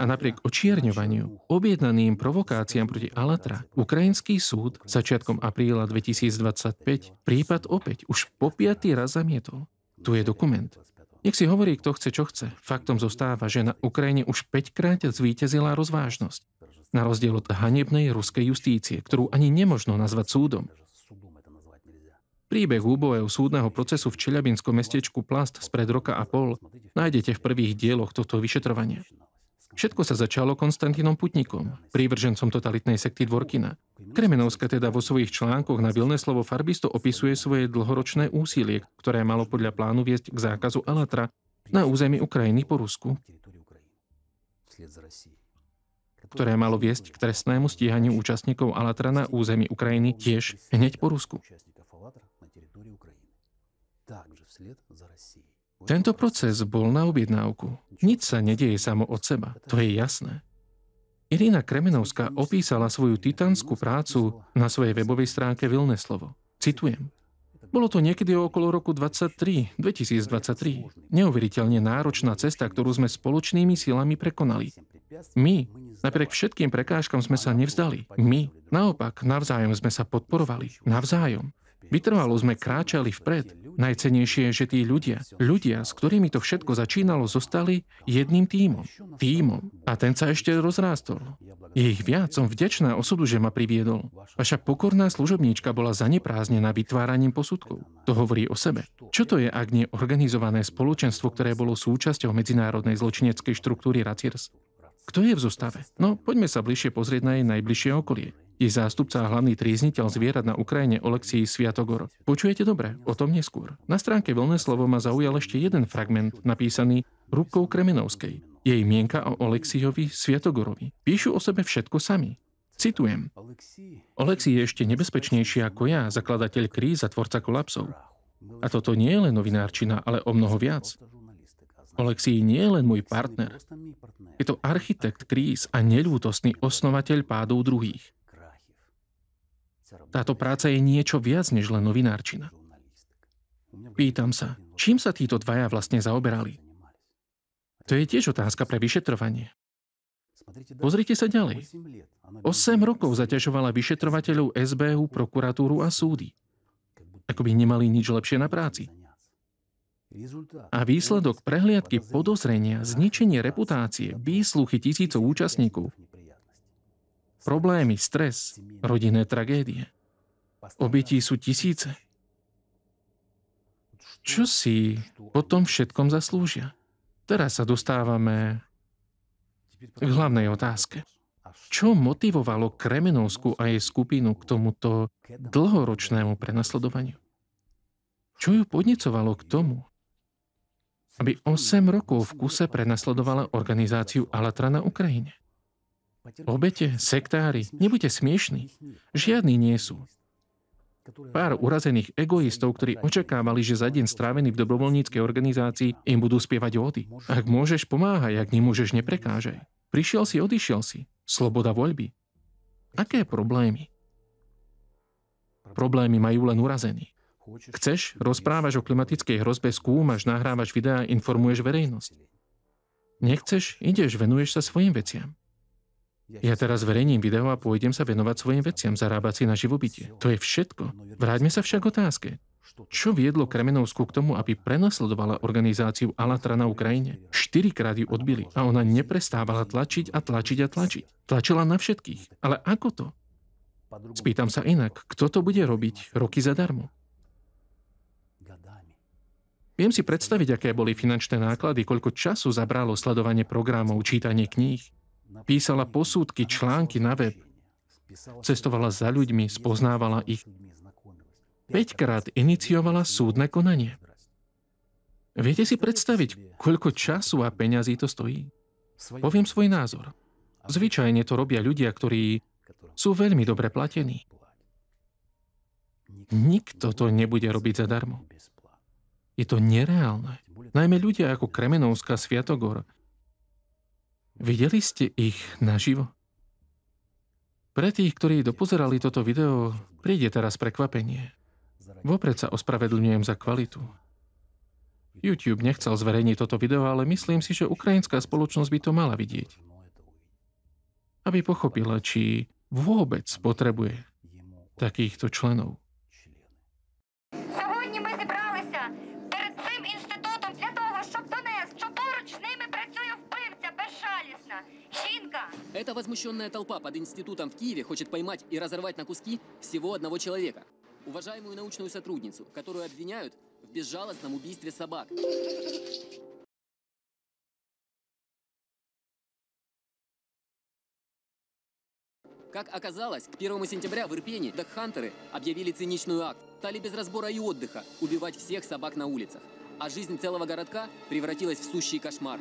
A napriek očierňovaniu, objednaným provokáciám proti Alatra, ukrajinský súd začiatkom apríla 2025 prípad opäť už po 5. raz zamietol. Tu je dokument. Nech si hovorí, kto chce, čo chce. Faktom zostáva, že na Ukrajine už 5-krát zvíťazila rozvážnosť. Na rozdiel od hanebnej ruskej justície, ktorú ani nemožno nazvať súdom. Príbeh úbojov súdneho procesu v čeliabinskom mestečku Plast spred roka a pol nájdete v prvých dieloch tohto vyšetrovania. Všetko sa začalo Konstantínom Putnikom, prívržencom totalitnej sekty Dvorkina. Kremenovská teda vo svojich článkoch na Vilné slovo farbisto opisuje svoje dlhoročné úsilie, ktoré malo podľa plánu viesť k zákazu Alatra na území Ukrajiny po Rusku, ktoré malo viesť k trestnému stíhaniu účastníkov Alatra na území Ukrajiny tiež hneď po Rusku. Tento proces bol na objednávku. Nič sa nedieje samo od seba, to je jasné. Irina Kremenovská opísala svoju titanskú prácu na svojej webovej stránke Vilné slovo. Citujem. Bolo to niekedy okolo roku 2023. Neuveriteľne náročná cesta, ktorú sme spoločnými silami prekonali. My, napriek všetkým prekážkam, sme sa nevzdali. My, naopak, navzájom sme sa podporovali. Navzájom. Vytrvalo sme kráčali vpred. Najcennejšie je, že tí ľudia, s ktorými to všetko začínalo, zostali jedným tímom. A ten sa ešte rozrástol. Je ich viac, som vďačná osudu, že ma priviedol. Vaša pokorná služobníčka bola zaneprázdnená vytváraním posudkov. To hovorí o sebe. Čo to je, ak nie organizované spoločenstvo, ktoré bolo súčasťou medzinárodnej zločineckej štruktúry Racirs? Kto je v zostave? No, poďme sa bližšie pozrieť na jej najbližšie okolie. Je zástupca a hlavný trízniteľ zvierat na Ukrajine Oleksij Sviatogor. Počujete dobre? O tom neskôr. Na stránke Voľné slovo ma zaujal ešte jeden fragment, napísaný rukou Kremenovskej. Jej mienka o Oleksijovi Sviatogorovi. Píšu o sebe všetko sami. Citujem. Oleksij je ešte nebezpečnejší ako ja, zakladateľ kríz a tvorca kolapsov. A toto nie je len novinárčina, ale o mnoho viac. Oleksij nie je len môj partner. Je to architekt kríz a neľútostný osnovateľ pádov druhých. Táto práca je niečo viac než len novinárčina. Pýtam sa, čím sa títo dvaja vlastne zaoberali? To je tiež otázka pre vyšetrovanie. Pozrite sa ďalej. 8 rokov zaťažovala vyšetrovateľov SBU, prokuratúru a súdy. Ako by nemali nič lepšie na práci. A výsledok prehliadky podozrenia, zničenie reputácie, výsluchy tisícov účastníkov, problémy, stres, rodinné tragédie. Obetí sú tisíce. Čo si po tom všetkom zaslúžia? Teraz sa dostávame k hlavnej otázke. Čo motivovalo Kremenovskú a jej skupinu k tomuto dlhoročnému prenasledovaniu? Čo ju podnecovalo k tomu, aby 8 rokov v kuse prenasledovala organizáciu Alatra na Ukrajine? Obete, sektári, nebuďte smiešní. Žiadni nie sú. Pár urazených egoistov, ktorí očakávali, že za deň strávený v dobrovoľníckej organizácii im budú spievať ódy. Ak môžeš, pomáhaj, ak nemôžeš, neprekážaj. Prišiel si, odišiel si. Sloboda voľby. Aké problémy? Problémy majú len urazení. Chceš, rozprávaš o klimatickej hrozbe, skúmaš, nahrávaš videá, informuješ verejnosť. Nechceš, ideš, venuješ sa svojim veciam. Ja teraz verejním video a pôjdem sa venovať svojim veciam, zarábať si na živobytie. To je všetko. Vráťme sa však k otázke. Čo viedlo Kremenovskú k tomu, aby prenasledovala organizáciu Alatra na Ukrajine? 4-krát ju odbili a ona neprestávala tlačiť a tlačiť a tlačiť. Tlačila na všetkých. Ale ako to? Spýtam sa inak, kto to bude robiť roky zadarmo? Viem si predstaviť, aké boli finančné náklady, koľko času zabralo sledovanie programov, čítanie kníh. Písala posúdky, články na web. Cestovala za ľuďmi, spoznávala ich. 5-krát iniciovala súdne konanie. Viete si predstaviť, koľko času a peňazí to stojí? Poviem svoj názor. Zvyčajne to robia ľudia, ktorí sú veľmi dobre platení. Nikto to nebude robiť zadarmo. Je to nereálne. Najmä ľudia ako Kremenovská, Sviatogor. Videli ste ich naživo? Pre tých, ktorí dopozerali toto video, príde teraz prekvapenie. Vopred sa ospravedlňujem za kvalitu. YouTube nechcel zverejniť toto video, ale myslím si, že ukrajinská spoločnosť by to mala vidieť. Aby pochopila, či vôbec potrebuje takýchto členov. Сьогодні ми зібралися перед цим інститутом для того, щоб донести, що поруч з ними працює вбивця безжалісна жінка. Эта возмущенная толпа под институтом в Киеве хочет поймать и разорвать на куски всего одного человека. Уважаемую научную сотрудницу, которую обвиняют в безжалостном убийстве собак. Как оказалось, к 1 сентября в Ирпени догхантеры объявили циничную акт. Стали без разбора и отдыха убивать всех собак на улицах. А жизнь целого городка превратилась в сущий кошмар.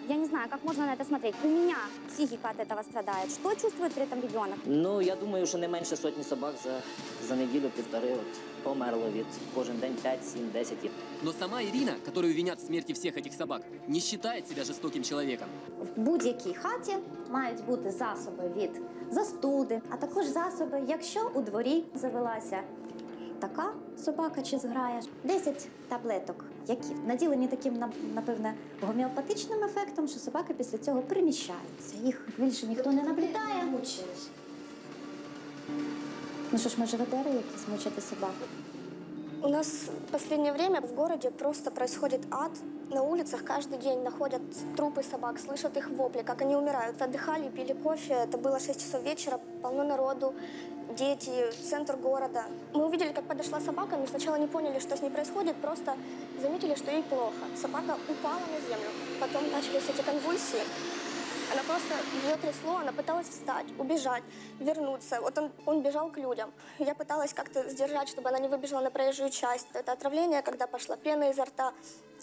Я не знаю, как можно на это смотреть. У меня психика от этого страдает. Что чувствует при этом ребенок? Ну, я думаю, що не менше сотні собак за неділю-півтори померло від кожен день 5, 7, 10. Но сама Ирина, которую винят в смерти всех этих собак, не считает себя жестоким человеком. В будь-якій хаті мають бути засоби від застуди, а також засоби, якщо у дворі завелася така собака чи зграя. 10 таблеток, які наділені таким, напевне, гомеопатичним ефектом, що собаки після цього переміщаються. Їх більше ніхто не наблюдає. Ну що ж, може, ведери якісь мучити собаку? У нас в последнее время в городе просто происходит ад. На улицах каждый день находят трупы собак, слышат их вопли, как они умирают. Отдыхали, пили кофе, это было 6 часов вечера, полно народу, дети, центр города. Мы увидели, как подошла собака, мы сначала не поняли, что с ней происходит, просто заметили, что ей плохо. Собака упала на землю, потом начались эти конвульсии. Она просто, ее трясло, она пыталась встать, убежать, вернуться. Вот он бежал к людям. Я пыталась как-то сдержать, чтобы она не выбежала на проезжую часть. Это отравление, когда пошла пена изо рта.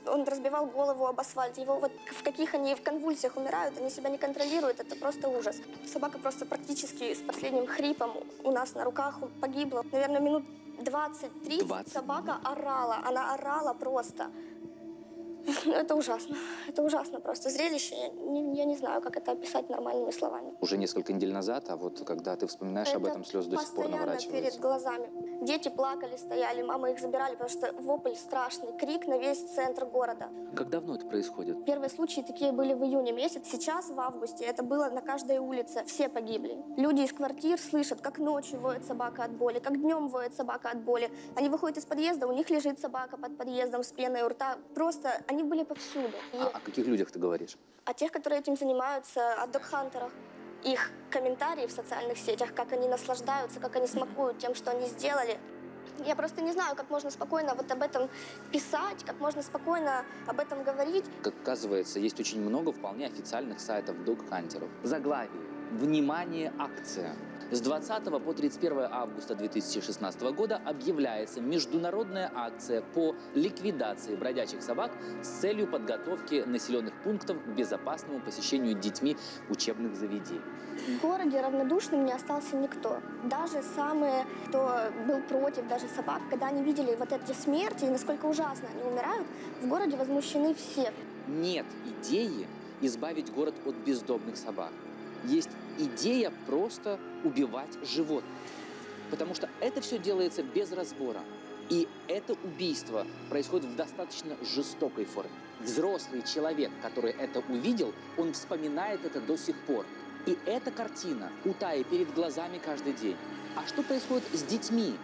Он разбивал голову об асфальт. Его вот в каких они в конвульсиях умирают, они себя не контролируют, это просто ужас. Собака просто практически с последним хрипом у нас на руках погибла. Наверное, минут 20-30 собака орала, она орала просто. Это ужасно. Это ужасно просто. Зрелище, я не знаю, как это описать нормальными словами. Уже несколько недель назад, а вот когда ты вспоминаешь об этом, слезы до сих пор наворачиваются. Постоянно перед глазами. Дети плакали, стояли, мамы их забирали, потому что вопль страшный, крик на весь центр города. Как давно это происходит? Первые случаи такие были в июне месяце. Сейчас, в августе, это было на каждой улице. Все погибли. Люди из квартир слышат, как ночью воет собака от боли, как днем воет собака от боли. Они выходят из подъезда, у них лежит собака под подъездом с пеной у рта. Просто они были повсюду. О каких людях ты говоришь? О тех, которые этим занимаются, о догхантерах. Их комментарии в социальных сетях, как они наслаждаются, как они смакуют тем, что они сделали. Я просто не знаю, как можно спокойно вот об этом писать, как можно спокойно об этом говорить. Как оказывается, есть очень много вполне официальных сайтов догхантеров. Заглавие. Внимание, акция. С 20 по 31 августа 2016 года объявляется международная акция по ликвидации бродячих собак с целью подготовки населенных пунктов к безопасному посещению детьми учебных заведений. В городе равнодушным не остался никто. Даже самые, кто был против даже собак, когда они видели вот эти смерти и насколько ужасно они умирают, в городе возмущены все. Нет идеи избавить город от бездомных собак. Есть идея просто убивать животных. Потому что это все делается без разбора. И это убийство происходит в достаточно жестокой форме. Взрослый человек, который это увидел, он вспоминает это до сих пор. И эта картина у Таи перед глазами каждый день. А что происходит с детьми?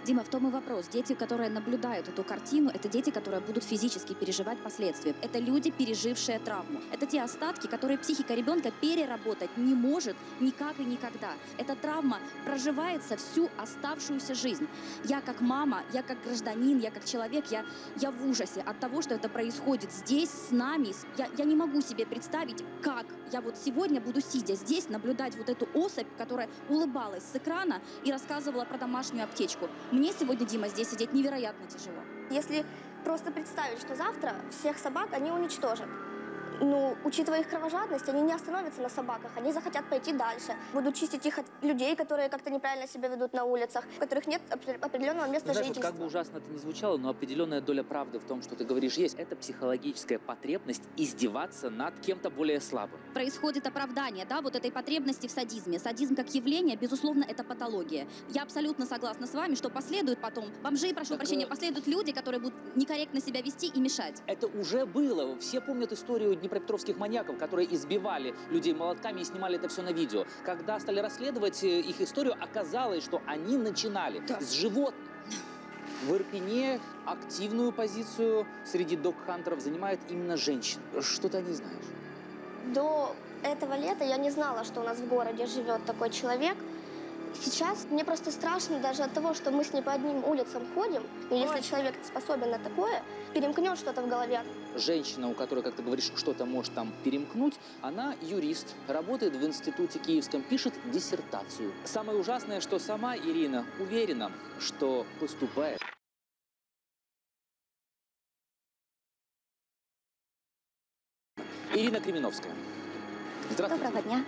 Дима, в том и вопрос. Дети, которые наблюдают эту картину, это дети, которые будут физически переживать последствия. Это люди, пережившие травму. Это те остатки, которые психика ребенка переработать не может никак и никогда. Эта травма проживается всю оставшуюся жизнь. Я как мама, я как гражданин, я как человек, я в ужасе от того, что это происходит здесь, с нами. Я не могу себе представить, как я вот сегодня буду, сидя здесь, наблюдать вот эту особь, которая улыбалась с экрана и рассказывала про домашнюю аптечку. Мне сегодня, Дима, здесь сидеть невероятно тяжело. Если просто представить, что завтра всех собак они уничтожат, ну, учитывая их кровожадность, они не остановятся на собаках, они захотят пойти дальше. Будут чистить их от людей, которые как-то неправильно себя ведут на улицах, у которых нет определенного места жительства. Вот как бы ужасно это ни звучало, но определенная доля правды в том, что ты говоришь, есть. Это психологическая потребность издеваться над кем-то более слабым. Происходит оправдание, да, вот этой потребности в садизме. Садизм как явление, безусловно, это патология. Я абсолютно согласна с вами, что последуют потом бомжи, прошу прощения, последуют люди, которые будут некорректно себя вести и мешать. Это уже было. Все помнят историю днепропетровских маньяков, которые избивали людей молотками и снимали это все на видео. Когда стали расследовать их историю, оказалось, что они начинали с животных. В Ирпене активную позицию среди догхантеров занимает именно женщины. Что ты о ней знаешь? До этого лета я не знала, что у нас в городе живет такой человек. Сейчас мне просто страшно даже от того, что мы с ней по одним улицам ходим. И если человек способен на такое, перемкнет что-то в голове. Женщина, у которой, как ты говоришь, что-то может там перемкнуть, она юрист, работает в институте киевском, пишет диссертацию. Самое ужасное, что сама Ирина уверена, что поступает. Ирина Кременовская. Здравствуйте. Доброго дня.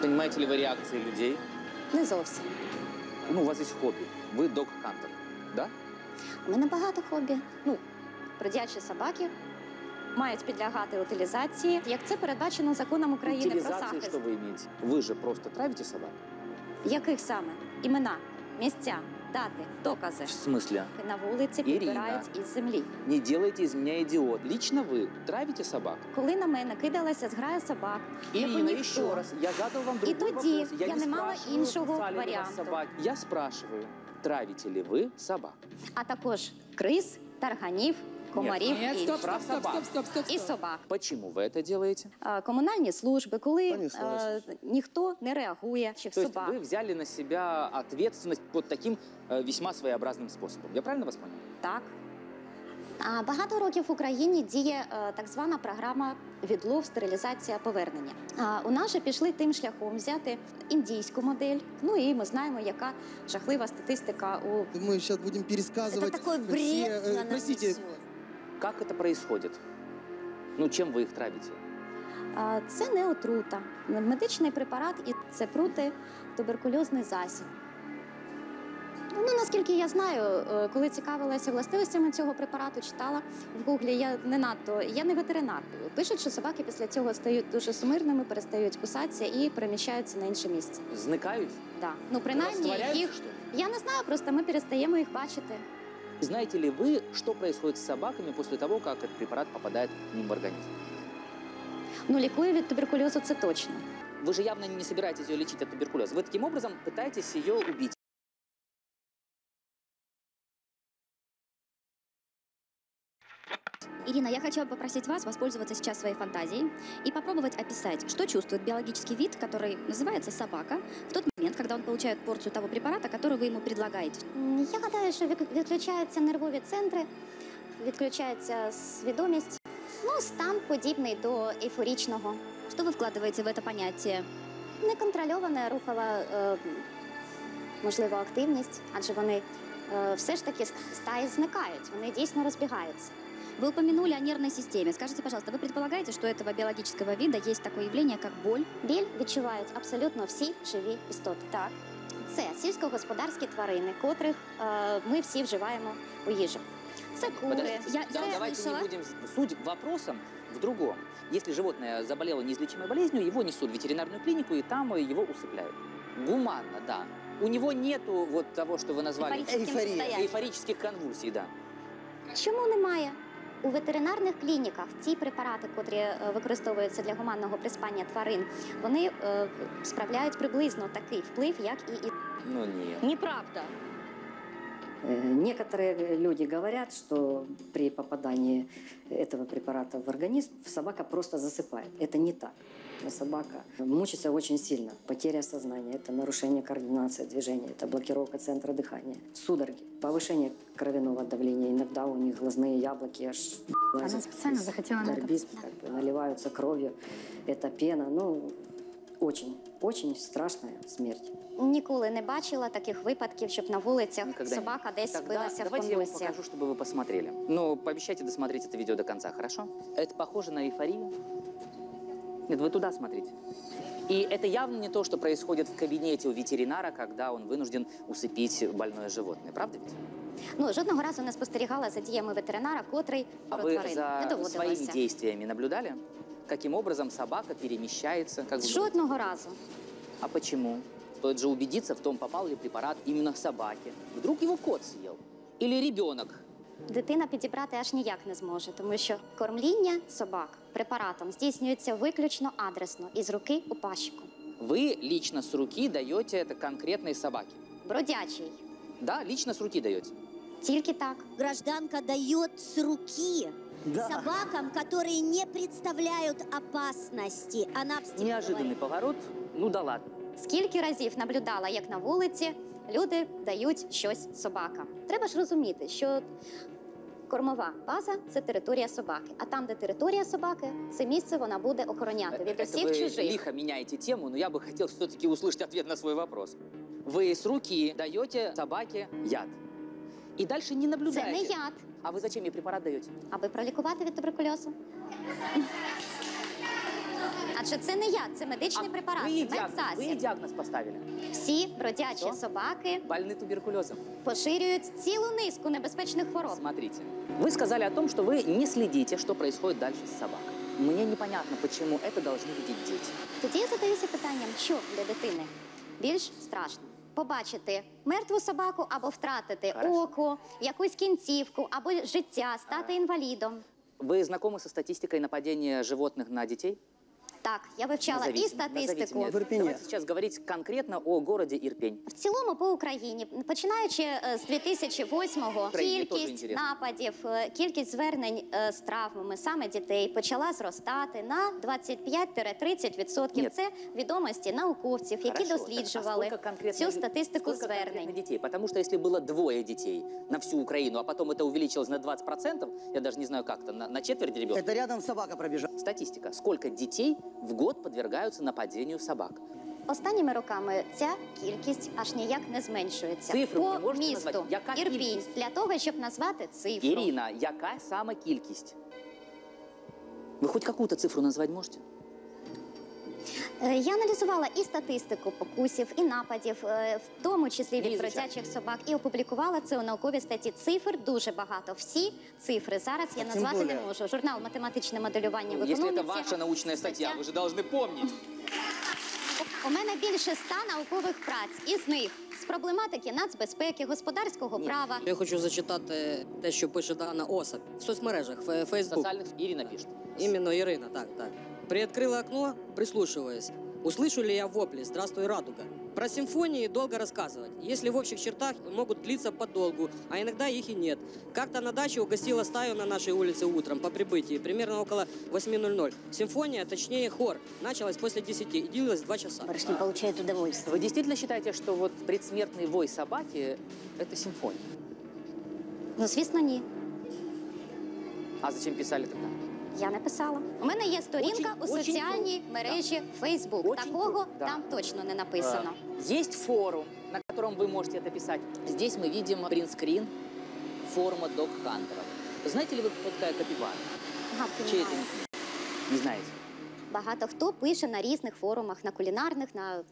Понимаете ли вы реакции людей? Не зовсім. Ну, у вас есть хобби. Ви догхантер, да? У мене багато хобі. Ну, бродячі собаки, мають підлягати утилізації, як це передбачено законом України про Утилизацию захист. что вы имеете? Вы же просто травите собак? Яких саме? Імена, місця, дати, докази. В смысле? На вулиці Ірина. підбирають із землі. Не делайте из меня идиот. Лично вы травите собак? Коли на мене кидалася зграя собак, яку Ирина, ніхто. еще раз, я задал вам І другой тоді вопрос. я не мала спрашиваю, іншого кусали ли вас варіанту. собаки. Я спрашиваю, травите ли вы собак? А також крис, тарганів, комарів Нет, і стоп, і собак. Почему вы это делаете? Комунальні служби, коли Понеслось. ніхто не реагує, чи То есть собак. вы взяли на себя ответственность вот таким весьма своеобразным способом. Я правильно вас понял? Так. Багато років в Україні діє так звана програма відлов, стерилізація, повернення. У нас же пішли тим шляхом взяти індійську модель. Ну і ми знаємо, яка жахлива статистика у... Мы сейчас будем пересказывать. Это такой бред все, на нас простите, несет. Как это происходит? Ну, чем вы их травите? Це не отрута. Медичний препарат і це протитуберкульозний засіб. Ну, наскільки я знаю, коли цікавилася властивостями цього препарату, читала в Гуглі, я не ветеринар. Пишуть, що собаки після цього стають дуже сумирними, перестають кусатися і переміщаються на інше місце. Зникають? Да. Ну, принаймні, Растворяются, їх... что ли? Я не знаю, просто ми перестаємо їх бачити. Знаете ли вы, что происходит с собаками после того, как этот препарат попадает к ним в организм? Ну, лікує від туберкульозу, це точно. Вы же явно не собираетесь ее лечить от туберкулеза. Вы таким образом пытаетесь ее убить. Ирина, я хочу попросить вас воспользоваться сейчас своей фантазией и попробовать описать, что чувствует биологический вид, который называется собака, в тот момент, когда он получает порцию того препарата, который вы ему предлагаете. Я гадаю, що відключаються нервові центри, відключається свідомість. Ну, стан подібний до ейфорічного. Що ви вкладаєте в це поняття? Неконтрольована рухова, можливо, активність, адже вони все ж таки стаї зникають, вони дійсно розбігаються. Вы упомянули о нервной системе. Скажите, пожалуйста, вы предполагаете, что у этого биологического вида есть такое явление, как боль? Біль відчувають абсолютно всі живі істоти. Так. Це сільськогосподарські тварини, котрих ми всі вживаємо у їжу. Це кури. Подождите, давайте не будем... Суть вопроса в другом. Если животное заболело неизлечимой болезнью, его несут в ветеринарную клинику, и там его усыпляют. Гуманно, да. У него нету вот того, что вы назвали... Эйфорических конвульсий, да. Чому немає? У ветеринарних клініках ці препарати, котрі використовуються для гуманного приспання тварин, вони справляють приблизно такий вплив, як і... Ну нет. Неправда. Некоторые люди говорят, что при попадании этого препарата в организм собака просто засыпает. Это не так. Собака мучится очень сильно. Потеря сознания, это нарушение координации движения, это блокировка центра дыхания, судороги, повышение кровяного давления. Иногда у них глазные яблоки аж Она специально захотела на это. как бы наливаются кровью. Это пена. Ну, очень страшная смерть. Ніколи не бачила таких випадків, щоб на вулицях Никогда собака десь Тогда билася в давайте я вам конвульсіях. покажу, чтобы вы посмотрели. Но пообещайте досмотреть это видео до конца, хорошо? Это похоже на эйфорию? Нет, вы туда смотрите. И это явно не то, что происходит в кабинете у ветеринара, когда он вынужден усыпить больное животное. Правда ведь? Ну, жодного разу не спостерігала за діями ветеринара, котрий А про вы тварин. Не за доводилося. своими действиями наблюдали? Каким образом собака перемещается? Как вы думаете? Жодного разу. А почему? Стоит же убедиться в том, попал ли препарат именно к собаке. Вдруг его кот съел? Или ребенок? Дитина підібрати аж ніяк не зможе, тому що кормління собак препаратом здійснюється виключно адресно, із руки у пащику. Вы лично с руки даете это конкретной собаке? Бродячий. Да, лично с руки даете. Тільки так. Гражданка дает с руки собакам, которые не представляют опасности. Она Неожиданный поворот. Ну да ладно. Скільки разів наблюдала, як на вулиці люди дають щось собакам. Треба ж розуміти, що кормова база – це територія собаки. А там, де територія собаки, це місце вона буде охороняти від усіх вы чужих. лихо меняете тему, но я бы хотел все-таки услышать ответ на свой вопрос. Вы с руки даете собаке яд. И дальше не наблюдаете. Це не яд. А вы зачем ей препарат даете? Аби пролікувати від туберкульозу. Адже це не яд, це медичний препарат, це Вы медзасіб. диагноз поставили. Всі бродячі собаки Больны туберкулезом. поширюють цілу низку небезпечних хвороб. Смотрите, вы сказали о том, что вы не следите, что происходит дальше с собакой. Мне непонятно, почему это должны видеть дети. Тоді я задаюся питанням, що для дитини більш страшно? Побачити мертву собаку або втратити око, якусь кінцівку, або життя, стати інвалідом. Вы знакомы со статистикой нападения животных на детей? Так, я вивчала і статистику. Давайте сейчас говорить конкретно о городе Ирпень. В цілому по Україні, починаючи з 2008-го, кількість нападів, кількість звернень з травмами саме дітей почала зростати на 25-30%. Це відомості науковців, які досліджували цю статистику звернень. Детей? Потому что если было 2 детей на всю Украину, а потом это увеличилось на 20%, я даже не знаю как-то, на четверть ребенка. Это рядом собака пробежала. Статистика. Сколько детей в год подвергаются нападению собак? Останніми роками ця кількість аж ніяк не зменшується. Цифру ви По можете місту назвати? Яка Ірпінь, кількість? для того, щоб назвати цифру. Ирина, яка сама кількість? Вы хоть какую-то цифру назвать можете? Я аналізувала і статистику покусів, і нападів, в тому числі від бродячих собак, і опублікувала це у науковій статті. Цифр дуже багато. Всі цифри зараз я назвати не можу. Журнал «Математичне моделювання в економіці». Если это ваша научная статья, вы же должны помнить. У мене більше 100 наукових праць, із них з проблематики нацбезпеки, господарського права. Я хочу зачитати те, що пише Дана Осап в соцмережах, в Фейсбук. Ирина пишет. Именно Ирина, так. Приоткрыла окно, прислушиваясь. Услышу ли я вопли «Здравствуй, радуга». Про симфонии долго рассказывать. Если в общих чертах могут длиться подолгу, а иногда их и нет. Как-то на даче угостила стаю на нашей улице утром по прибытии, примерно около 8:00. Симфония, точнее хор, началась после 10 и длилась 2 часа. Барышни получают удовольствие. Вы действительно считаете, что вот предсмертный вой собаки – это симфония? Ну, звісно, ні. А зачем писали тогда? Я не писала. У мене є сторінка у соціальній мережі Facebook. Такого там точно не написано. Есть форум, на котором вы можете это писать. Здесь мы видим принтскрин форума дог-хантеров. Знаете ли вы, кто такая капибара? Чей это? Не знаете? Багато хто пише на різних форумах, на кулінарних, на...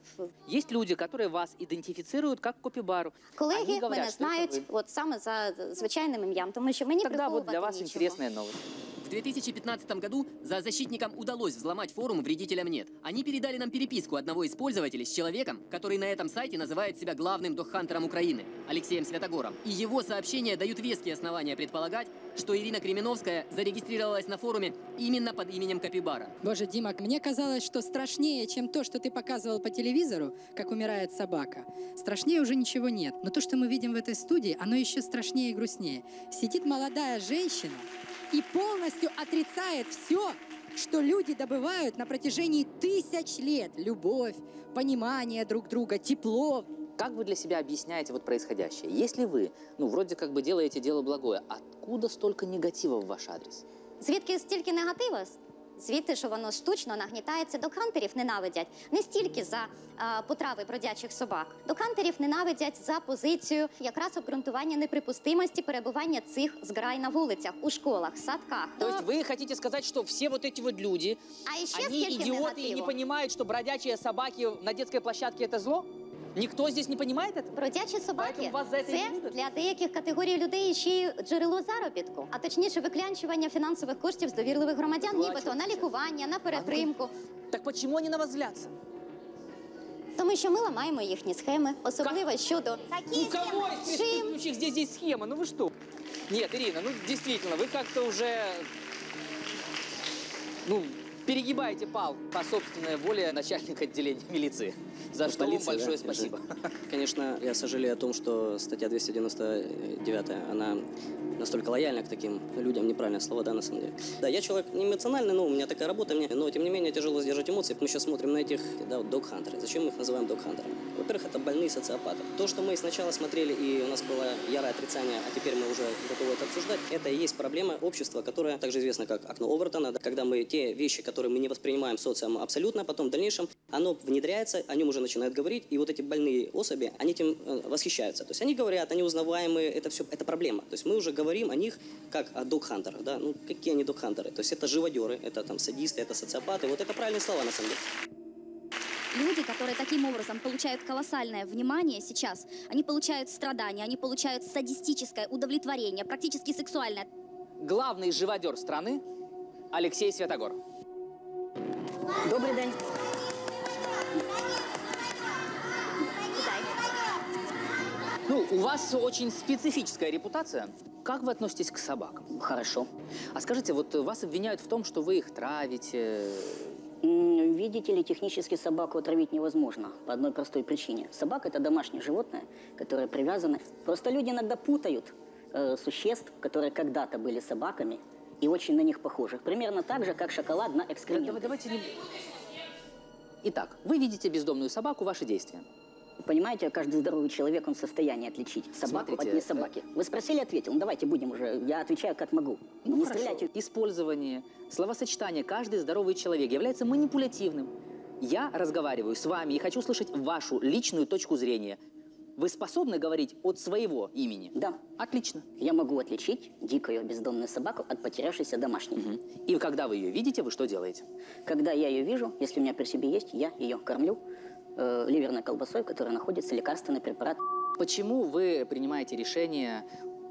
Есть люди, которые вас идентифицируют как капибару. Колеги мене знають от саме за звичайним ім'ям, тому що мені Тогда вот приховувати для вас нічого. интересная новость. В 2015 году за защитникам удалось взломать форум, вредителям нет. Они передали нам переписку одного из пользователей с человеком, который на этом сайте называет себя главным догхантером Украины, Алексеем Святогором. И его сообщения дают веские основания предполагать, что Ирина Кременовская зарегистрировалась на форуме именно под именем Капибара. Боже, Дима, мне казалось, что страшнее, чем то, что ты показывал по телевизору, как умирает собака. Страшнее уже ничего нет. Но то, что мы видим в этой студии, оно еще страшнее и грустнее. Сидит молодая женщина и полностью отрицает все, что люди добывают на протяжении 1000 лет. Любовь, понимание друг друга, тепло. Как вы для себя объясняете вот происходящее? Если вы, вроде как бы делаете дело благое, откуда столько негатива в ваш адрес? Звідки стільки негативу? Звідти, що воно штучно нагнітається. Догхантерів ненавидять не стільки за потрави бродячих собак. Догхантерів ненавидять за позицію якраз обґрунтування неприпустимості перебування цих зграй на вулицях, у школах, садках. То есть вы хотите сказать, что все вот эти вот люди, они идиоты и не понимают, что бродячие собаки на детской площадке – это зло? Никто здесь не понимает это? Бродячі собаки – це для деяких категорій людей ще й джерело заробітку, а точніше виклянчування фінансових коштів з довірливих громадян, нібито на лікування, на перетримку. Так чому вони на вас зляться? Тому що ми ламаємо їхні схеми, особливо щодо... У кого из присутствующих здесь есть схема? Ну вы что? Нет, Ирина, действительно, вы как-то уже... перегибаете пал по собственной воле начальника отделения милиции. За что вам большое спасибо. Конечно, я сожалею о том, что статья 299, она настолько лояльна к таким людям, неправильное слово, да, на самом деле. Да, я человек не эмоциональный, но у меня такая работа, но тем не менее тяжело сдержать эмоции. Мы сейчас смотрим на этих, дог-хантеры. Зачем мы их называем дог-хантерами? Во-первых, это больные социопаты. То, что мы сначала смотрели, и у нас было ярое отрицание, а теперь мы уже готовы это обсуждать, это и есть проблема общества, которая также известна как окно Овертона, когда мы те вещи, которые который мы не воспринимаем социумом абсолютно, потом в дальнейшем оно внедряется, о нем уже начинают говорить, и вот эти больные особи, они этим восхищаются. То есть они говорят, они узнаваемые, это все, это проблема. То есть мы уже говорим о них как о док-хантерах, да, ну какие они док-хантеры? То есть это живодеры, это там садисты, это социопаты, вот это правильные слова на самом деле. Люди, которые таким образом получают колоссальное внимание сейчас, они получают страдания, они получают садистическое удовлетворение, практически сексуальное. Главный живодер страны Алексей Святогор. Добрый день. Ну, у вас очень специфическая репутация. Как вы относитесь к собакам? Хорошо. А скажите, вот вас обвиняют в том, что вы их травите. Видите ли, технически собаку отравить невозможно по одной простой причине. Собака – это домашнее животное, которое привязано. Просто люди иногда путают существ, которые когда-то были собаками, и очень на них похожих. Примерно так же, как шоколад на экскременты. Давайте не... Итак, вы видите бездомную собаку, ваши действия. Понимаете, каждый здоровый человек, он в состоянии отличить собаку от не собаки. Вы спросили, ответил. Ну, давайте будем уже. Я отвечаю, как могу. Ну, не хорошо. стреляйте. Использование, словосочетание «каждый здоровый человек» является манипулятивным. Я разговариваю с вами и хочу услышать вашу личную точку зрения. Вы способны говорить от своего имени? Да. Отлично. Я могу отличить дикую бездомную собаку от потерявшейся домашней. И когда вы ее видите, вы что делаете? Когда я ее вижу, если у меня при себе есть, я ее кормлю ливерной колбасой, в которой находится лекарственный препарат. Почему вы принимаете решение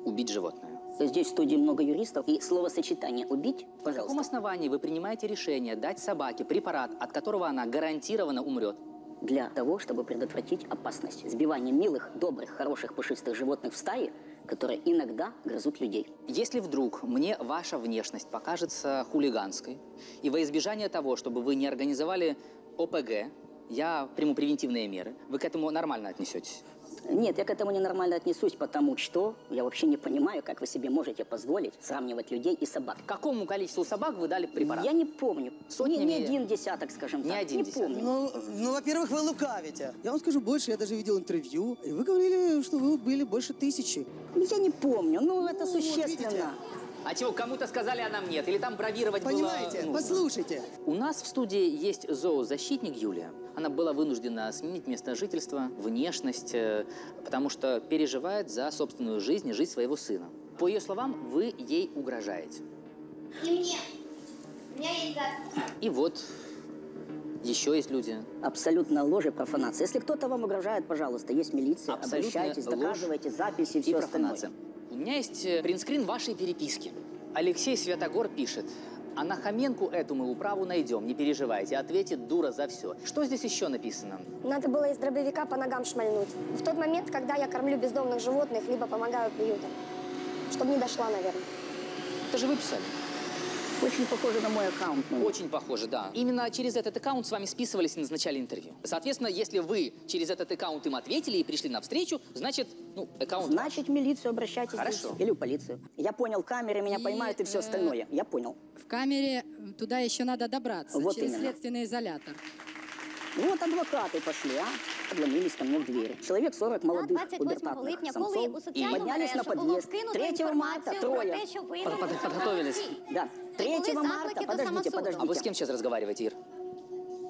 убить животное? Здесь в студии много юристов, и словосочетание «убить», пожалуйста. На каком основании вы принимаете решение дать собаке препарат, от которого она гарантированно умрет? Для того, чтобы предотвратить опасность сбивания милых, добрых, хороших, пушистых животных в стае, которые иногда грызут людей. Если вдруг мне ваша внешность покажется хулиганской, и во избежание того, чтобы вы не организовали ОПГ, я приму превентивные меры, вы к этому нормально отнесетесь? Нет, я к этому ненормально отнесусь, потому что я вообще не понимаю, как вы себе можете позволить сравнивать людей и собак. Какому количеству собак вы дали препарат? Я не помню. Сотнями? Не один десяток, скажем так. Не один десяток? Помню. Ну, во-первых, вы лукавите. Я вам скажу больше, я даже видел интервью, и вы говорили, что вы убили больше 1000. Я не помню, это существенно. Вот а чего, кому-то сказали, а нам нет? Или там бравировать понимаете, было... послушайте. У нас в студии есть зоозащитник Юлия. Она была вынуждена сменить место жительства, внешность, потому что переживает за собственную жизнь и жизнь своего сына. По ее словам, вы ей угрожаете. И мне. У меня есть запись. И вот... Еще есть люди. Абсолютно ложь и профанация. Если кто-то вам угрожает, пожалуйста, есть милиция, обращайтесь, доказывайте записи и все остальное. У меня есть принтскрин вашей переписки. Алексей Святогор пишет: а на Хоменку эту мы управу найдем, не переживайте, ответит дура за все. Что здесь еще написано? Надо было из дробовика по ногам шмальнуть. В тот момент, когда я кормлю бездомных животных, либо помогаю приютам. Чтобы не дошла, наверное. Это же вы писали. Очень похоже на мой аккаунт. Очень похоже, да. Именно через этот аккаунт с вами списывались и назначали интервью. Соответственно, если вы через этот аккаунт им ответили и пришли навстречу, значит, аккаунт... Значит, в милицию обращайтесь. Хорошо. Или в полицию. Я понял, камеры меня поймают и все остальное. Я понял. В камере туда еще надо добраться, вот через именно. следственный изолятор. Вот адвокаты пошли, Подломились ко мне в дверь. Человек 40 молодых пубертатных самцов поднялись на подъезд. 3 марта трое. Подготовились. Да. 3 марта, подождите. А вы с кем сейчас разговариваете, Ир?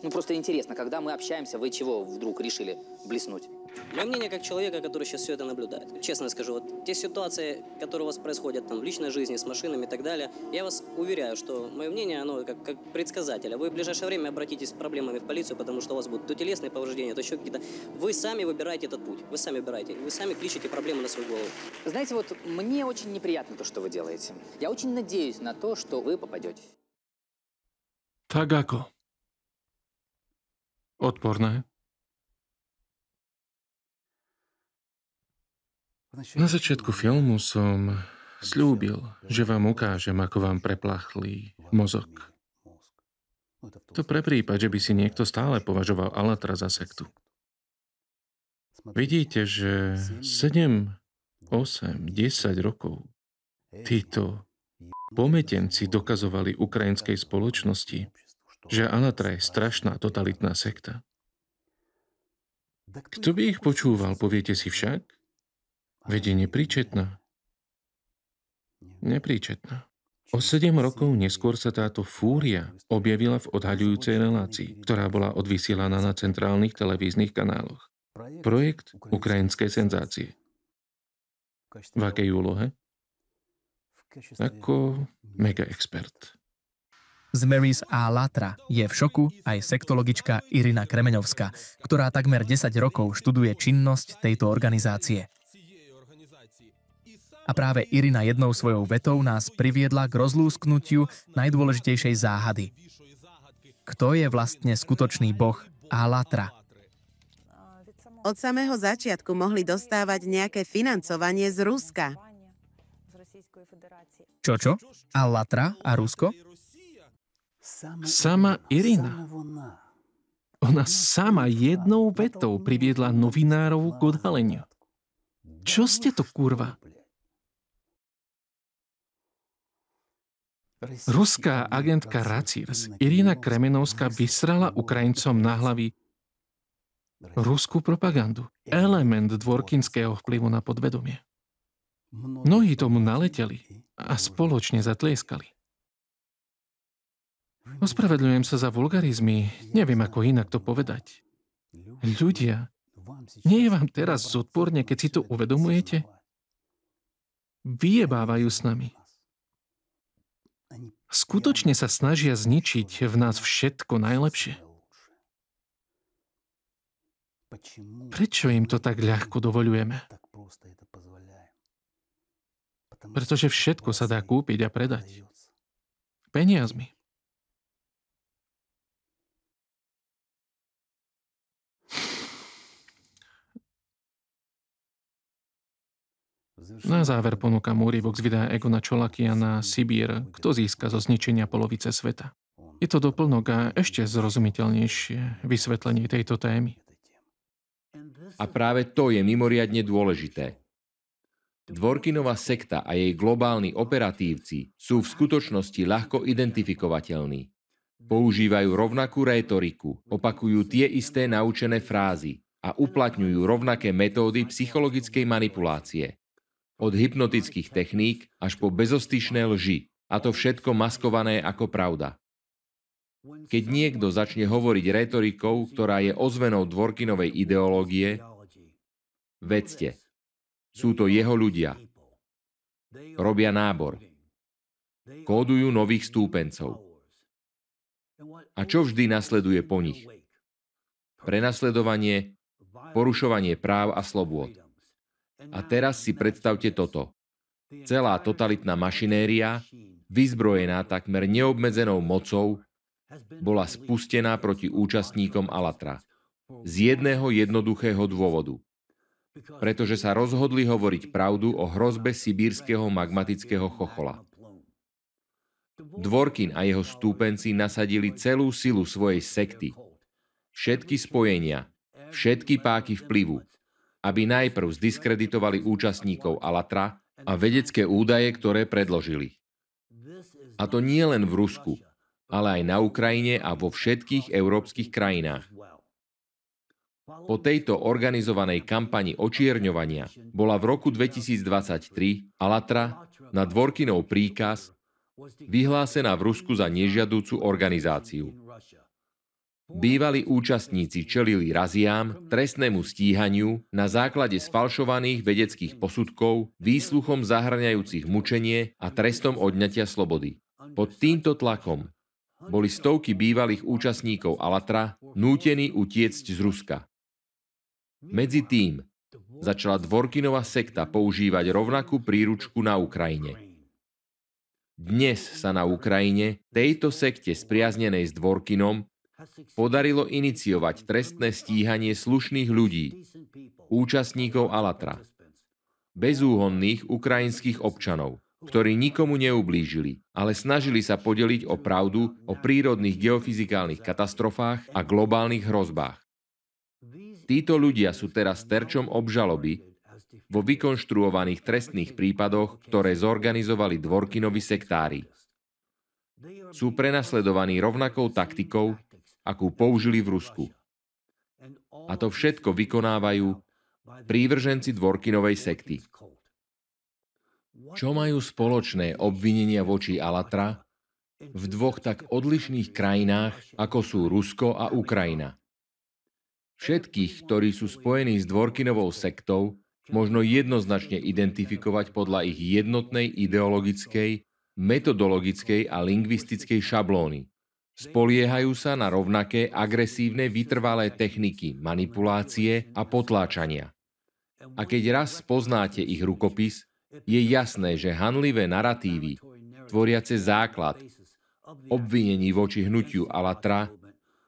Ну, просто интересно, когда мы общаемся, вы чего вдруг решили блеснуть? Мое мнение как человека, который сейчас все это наблюдает. Честно скажу, вот те ситуации, которые у вас происходят там в личной жизни, с машинами и так далее, я вас уверяю, что мое мнение, оно как предсказателя. Вы в ближайшее время обратитесь с проблемами в полицию, потому что у вас будут то телесные повреждения, то еще какие-то. Вы сами выбираете этот путь, вы сами выбираете, вы сами кличете проблемы на свою голову. Знаете, вот мне очень неприятно то, что вы делаете. Я очень надеюсь на то, что вы попадете. Tak ako? Odporné? Na začiatku filmu som sľúbil, že vám ukážem, ako vám preplachlý mozog. To pre prípad, že by si niekto stále považoval Alatra za sektu. Vidíte, že 7, 8, 10 rokov títo pometenci dokazovali ukrajinskej spoločnosti, že Alatra je strašná totalitná sekta. Kto by ich počúval, poviete si však? Veď je nepríčetná. Nepríčetná. O 7 rokov neskôr sa táto fúria objavila v odhaľujúcej relácii, ktorá bola odvysielaná na centrálnych televíznych kanáloch. Projekt ukrajinskej senzácie. V akej úlohe? Ako mega-expert. Z Marys Alatra je v šoku aj sektologička Irina Kremeňovská, ktorá takmer 10 rokov študuje činnosť tejto organizácie. A práve Irina jednou svojou vetou nás priviedla k rozlúsknutiu najdôležitejšej záhady. Kto je vlastne skutočný boh Alatra? Od samého začiatku mohli dostávať nejaké financovanie z Ruska. Čo? Alatra a Rusko? Sama Irina. Ona sama jednou vetou priviedla novinárov k odhaleniu. Čo ste to, kurva? Ruská agentka Racirs Irina Kremenovská vysrala Ukrajincom na hlavy ruskú propagandu. Element dvorkinského vplyvu na podvedomie. Mnohí tomu naleteli a spoločne zatlieskali. Ospravedľujem sa za vulgarizmy, neviem ako inak to povedať. Ľudia, nie je vám teraz zodporne, keď si to uvedomujete? Vyjebávajú s nami. Skutočne sa snažia zničiť v nás všetko najlepšie. Prečo im to tak ľahko dovoľujeme? Pretože všetko sa dá kúpiť a predať. Peniazmi. Na záver ponúkam úryvok z videa Egona Čolakiana Sibír, kto získa zo zničenia polovice sveta. Je to doplnok a ešte zrozumiteľnejšie vysvetlenie tejto témy. A práve to je mimoriadne dôležité. Dvorkinova sekta a jej globálni operatívci sú v skutočnosti ľahko identifikovateľní. Používajú rovnakú rétoriku, opakujú tie isté naučené frázy a uplatňujú rovnaké metódy psychologickej manipulácie. Od hypnotických techník až po bezostyšné lži, a to všetko maskované ako pravda. Keď niekto začne hovoriť rétorikou, ktorá je ozvenou Dvorkinovej ideológie, vedzte, sú to jeho ľudia. Robia nábor. Kódujú nových stúpencov. A čo vždy nasleduje po nich? Prenasledovanie, porušovanie práv a slobôd. A teraz si predstavte toto. Celá totalitná mašinéria, vyzbrojená takmer neobmedzenou mocou, bola spustená proti účastníkom Alatra. Z jedného jednoduchého dôvodu. Pretože sa rozhodli hovoriť pravdu o hrozbe sibírskeho magmatického chochola. Dvorkin a jeho stúpenci nasadili celú silu svojej sekty, všetky spojenia, všetky páky vplyvu, aby najprv zdiskreditovali účastníkov Alatra a vedecké údaje, ktoré predložili. A to nie len v Rusku, ale aj na Ukrajine a vo všetkých európskych krajinách. Po tejto organizovanej kampani očierňovania bola v roku 2023 Alatra na Dvorkinov príkaz vyhlásená v Rusku za nežiadúcu organizáciu. Bývalí účastníci čelili raziám, trestnému stíhaniu na základe sfalšovaných vedeckých posudkov, výsluchom zahŕňajúcich mučenie a trestom odňatia slobody. Pod týmto tlakom boli stovky bývalých účastníkov Alatra nútení utiecť z Ruska. Medzi tým začala Dvorkinova sekta používať rovnakú príručku na Ukrajine. Dnes sa na Ukrajine tejto sekte spriaznenej s Dvorkinom podarilo iniciovať trestné stíhanie slušných ľudí, účastníkov Alatra, bezúhonných ukrajinských občanov, ktorí nikomu neublížili, ale snažili sa podeliť o pravdu o prírodných geofyzikálnych katastrofách a globálnych hrozbách. Títo ľudia sú teraz terčom obžaloby vo vykonštruovaných trestných prípadoch, ktoré zorganizovali Dvorkinovi sektári. Sú prenasledovaní rovnakou taktikou, akú použili v Rusku. A to všetko vykonávajú prívrženci Dvorkinovej sekty. Čo majú spoločné obvinenia voči Alatra v dvoch tak odlišných krajinách, ako sú Rusko a Ukrajina? Všetkých, ktorí sú spojení s Dvorkinovou sektou, možno jednoznačne identifikovať podľa ich jednotnej ideologickej, metodologickej a lingvistickej šablóny. Spoliehajú sa na rovnaké agresívne vytrvalé techniky manipulácie a potláčania. A keď raz spoznáte ich rukopis, je jasné, že hanlivé naratívy, tvoriace základ obvinení voči hnutiu Alatra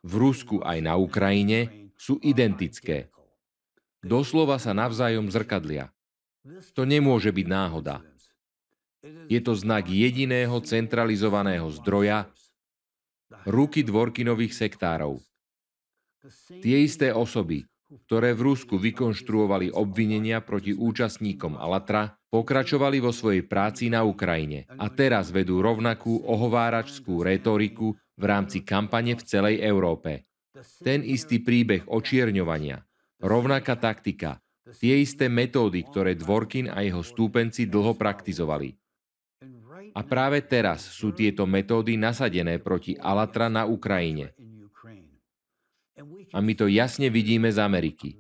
v Rusku aj na Ukrajine, sú identické. Doslova sa navzájom zrkadlia. To nemôže byť náhoda. Je to znak jediného centralizovaného zdroja, ruky Dvorkinových sektárov. Tie isté osoby, ktoré v Rusku vykonštruovali obvinenia proti účastníkom Alatra, pokračovali vo svojej práci na Ukrajine a teraz vedú rovnakú ohováračskú rétoriku v rámci kampane v celej Európe. Ten istý príbeh očierňovania, rovnaká taktika, tie isté metódy, ktoré Dvorkin a jeho stúpenci dlho praktizovali. A práve teraz sú tieto metódy nasadené proti Alatra na Ukrajine. A my to jasne vidíme z Ameriky.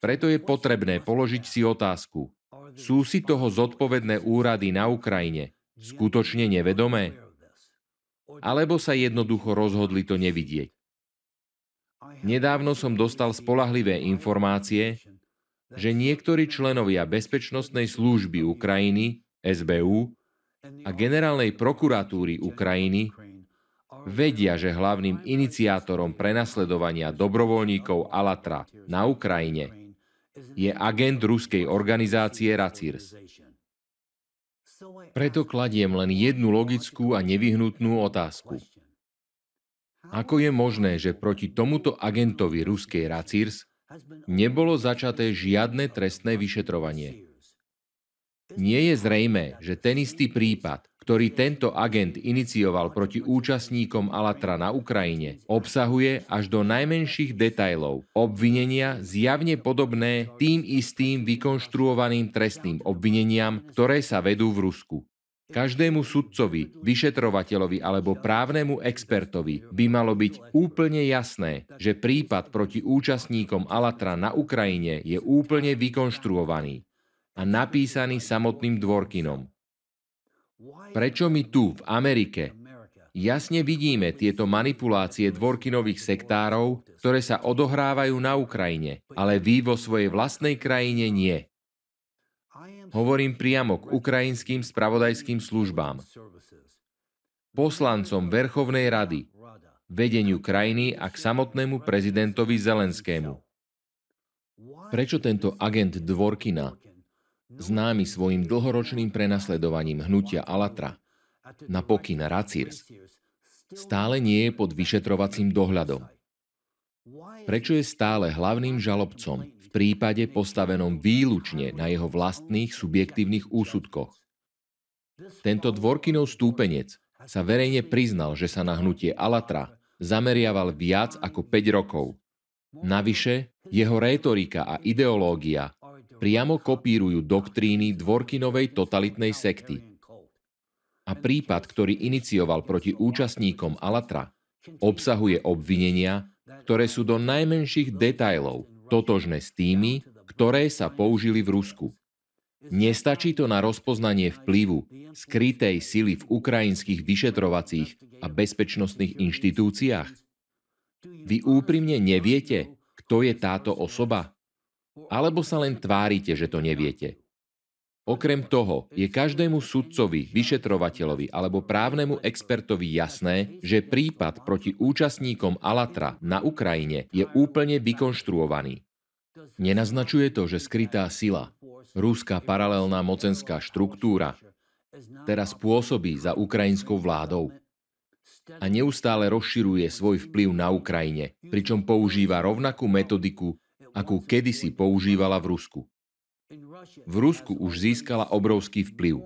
Preto je potrebné položiť si otázku. Sú si toho zodpovedné úrady na Ukrajine skutočne nevedomé? Alebo sa jednoducho rozhodli to nevidieť? Nedávno som dostal spoľahlivé informácie, že niektorí členovia Bezpečnostnej služby Ukrajiny, SBU, a Generálnej prokuratúry Ukrajiny vedia, že hlavným iniciátorom prenasledovania dobrovoľníkov Alatra na Ukrajine je agent ruskej organizácie Racirs. Preto kladiem len jednu logickú a nevyhnutnú otázku. Ako je možné, že proti tomuto agentovi ruskej Racirs nebolo začaté žiadne trestné vyšetrovanie? Nie je zrejmé, že ten istý prípad, ktorý tento agent inicioval proti účastníkom Alatra na Ukrajine, obsahuje až do najmenších detailov obvinenia zjavne podobné tým istým vykonštruovaným trestným obvineniam, ktoré sa vedú v Rusku. Každému sudcovi, vyšetrovateľovi alebo právnemu expertovi by malo byť úplne jasné, že prípad proti účastníkom Alatra na Ukrajine je úplne vykonštruovaný a napísaný samotným Dvorkinom. Prečo my tu, v Amerike, jasne vidíme tieto manipulácie Dvorkinových sektárov, ktoré sa odohrávajú na Ukrajine, ale vy vo svojej vlastnej krajine nie? Hovorím priamo k ukrajinským spravodajským službám, poslancom Verchovnej rady, vedeniu krajiny a k samotnému prezidentovi Zelenskému. Prečo tento agent Dvorkina, známy svojim dlhoročným prenasledovaním hnutia Alatra na pokyn Racirs, stále nie je pod vyšetrovacím dohľadom? Prečo je stále hlavným žalobcom v prípade postavenom výlučne na jeho vlastných subjektívnych úsudkoch? Tento Dvorkinov stúpenec sa verejne priznal, že sa na hnutie Alatra zameriaval viac ako 5 rokov. Navyše, jeho rétorika a ideológia priamo kopírujú doktríny Dvorkinovej totalitnej sekty. A prípad, ktorý inicioval proti účastníkom Alatra, obsahuje obvinenia, ktoré sú do najmenších detailov totožné s tými, ktoré sa použili v Rusku. Nestačí to na rozpoznanie vplyvu skrytej sily v ukrajinských vyšetrovacích a bezpečnostných inštitúciách? Vy úprimne neviete, kto je táto osoba? Alebo sa len tvárite, že to neviete? Okrem toho je každému sudcovi, vyšetrovateľovi alebo právnemu expertovi jasné, že prípad proti účastníkom Alatra na Ukrajine je úplne vykonštruovaný. Nenaznačuje to, že skrytá sila, ruská paralelná mocenská štruktúra, teraz pôsobí za ukrajinskou vládou a neustále rozširuje svoj vplyv na Ukrajine, pričom používa rovnakú metodiku, akú kedysi používala v Rusku. V Rusku už získala obrovský vplyv.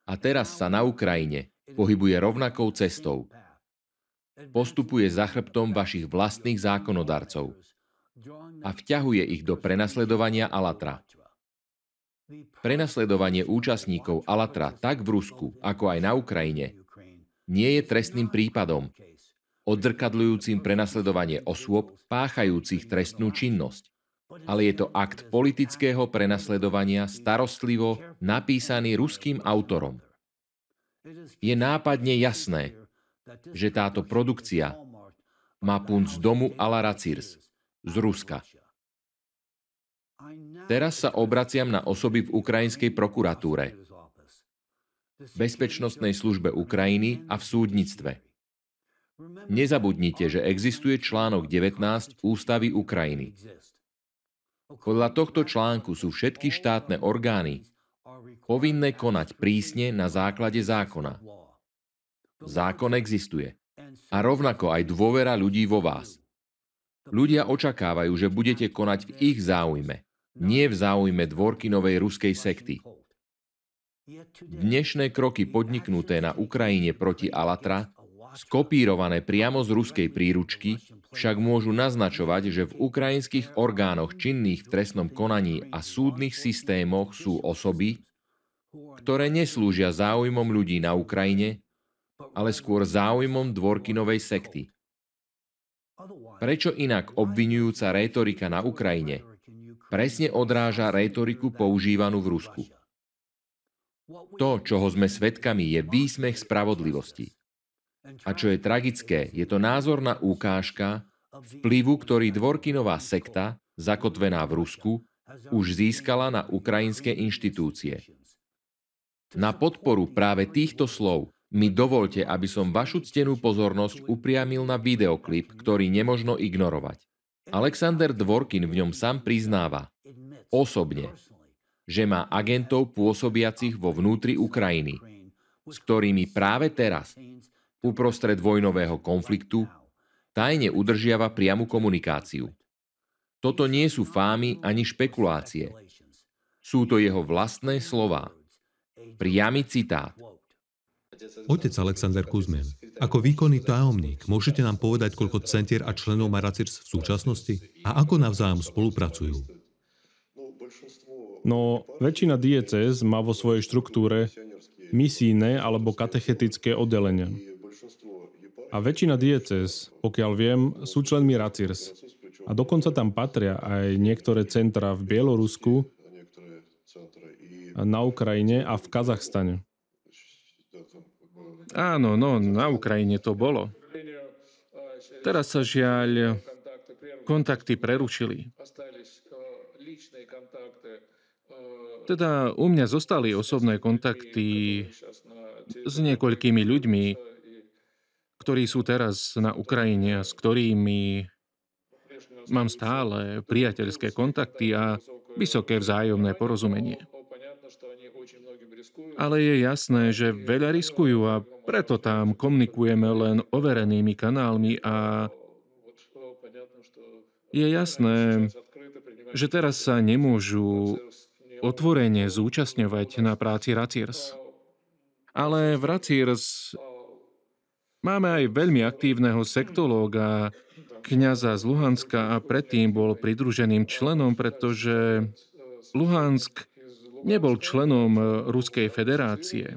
A teraz sa na Ukrajine pohybuje rovnakou cestou. Postupuje za chrbtom vašich vlastných zákonodarcov a vťahuje ich do prenasledovania Alatra. Prenasledovanie účastníkov Alatra tak v Rusku, ako aj na Ukrajine, nie je trestným prípadom, odzrkadľujúcim prenasledovanie osôb páchajúcich trestnú činnosť, ale je to akt politického prenasledovania starostlivo napísaný ruským autorom. Je nápadne jasné, že táto produkcia má punt z domu Ala Racirs z Ruska. Teraz sa obraciam na osoby v ukrajinskej prokuratúre, bezpečnostnej službe Ukrajiny a v súdnictve. Nezabudnite, že existuje článok 19 Ústavy Ukrajiny. Podľa tohto článku sú všetky štátne orgány povinné konať prísne na základe zákona. Zákon existuje. A rovnako aj dôvera ľudí vo vás. Ľudia očakávajú, že budete konať v ich záujme, nie v záujme Dvorkinovej ruskej sekty. Dnešné kroky podniknuté na Ukrajine proti Alatra, skopírované priamo z ruskej príručky, však môžu naznačovať, že v ukrajinských orgánoch činných v trestnom konaní a súdnych systémoch sú osoby, ktoré neslúžia záujmom ľudí na Ukrajine, ale skôr záujmom Dvorkinovej sekty. Prečo inak obviňujúca rétorika na Ukrajine presne odráža rétoriku používanú v Rusku? To, čoho sme svedkami, je výsmech spravodlivosti. A čo je tragické, je to názorná ukážka vplyvu, ktorý Dvorkinová sekta, zakotvená v Rusku, už získala na ukrajinské inštitúcie. Na podporu práve týchto slov mi dovoľte, aby som vašu ctenú pozornosť upriamil na videoklip, ktorý nemožno ignorovať. Alexander Dvorkin v ňom sám priznáva, osobne, že má agentov pôsobiacich vo vnútri Ukrajiny, s ktorými práve teraz, uprostred vojnového konfliktu, tajne udržiava priamu komunikáciu. Toto nie sú fámy ani špekulácie. Sú to jeho vlastné slová. Priamy citát. Otec Alexander Kuzmin, ako výkonný tajomník, môžete nám povedať, koľko centier a členov má Racirs v súčasnosti? A ako navzájom spolupracujú? No, väčšina diecéz má vo svojej štruktúre misijné alebo katechetické oddelenia. A väčšina diecéz, pokiaľ viem, sú členmi Racirs. A dokonca tam patria aj niektoré centra v Bielorusku, na Ukrajine a v Kazachstane. Áno, no, na Ukrajine to bolo. Teraz sa žiaľ kontakty prerušili. Teda u mňa zostali osobné kontakty s niekoľkými ľuďmi, ktorí sú teraz na Ukrajine a s ktorými mám stále priateľské kontakty a vysoké vzájomné porozumenie. Ale je jasné, že veľa riskujú a preto tam komunikujeme len overenými kanálmi a je jasné, že teraz sa nemôžu otvorene zúčastňovať na práci Racirs. Ale v Racirs máme aj veľmi aktívneho sektológa, kňaza z Luhanska a predtým bol pridruženým členom, pretože Luhansk nebol členom Ruskej federácie,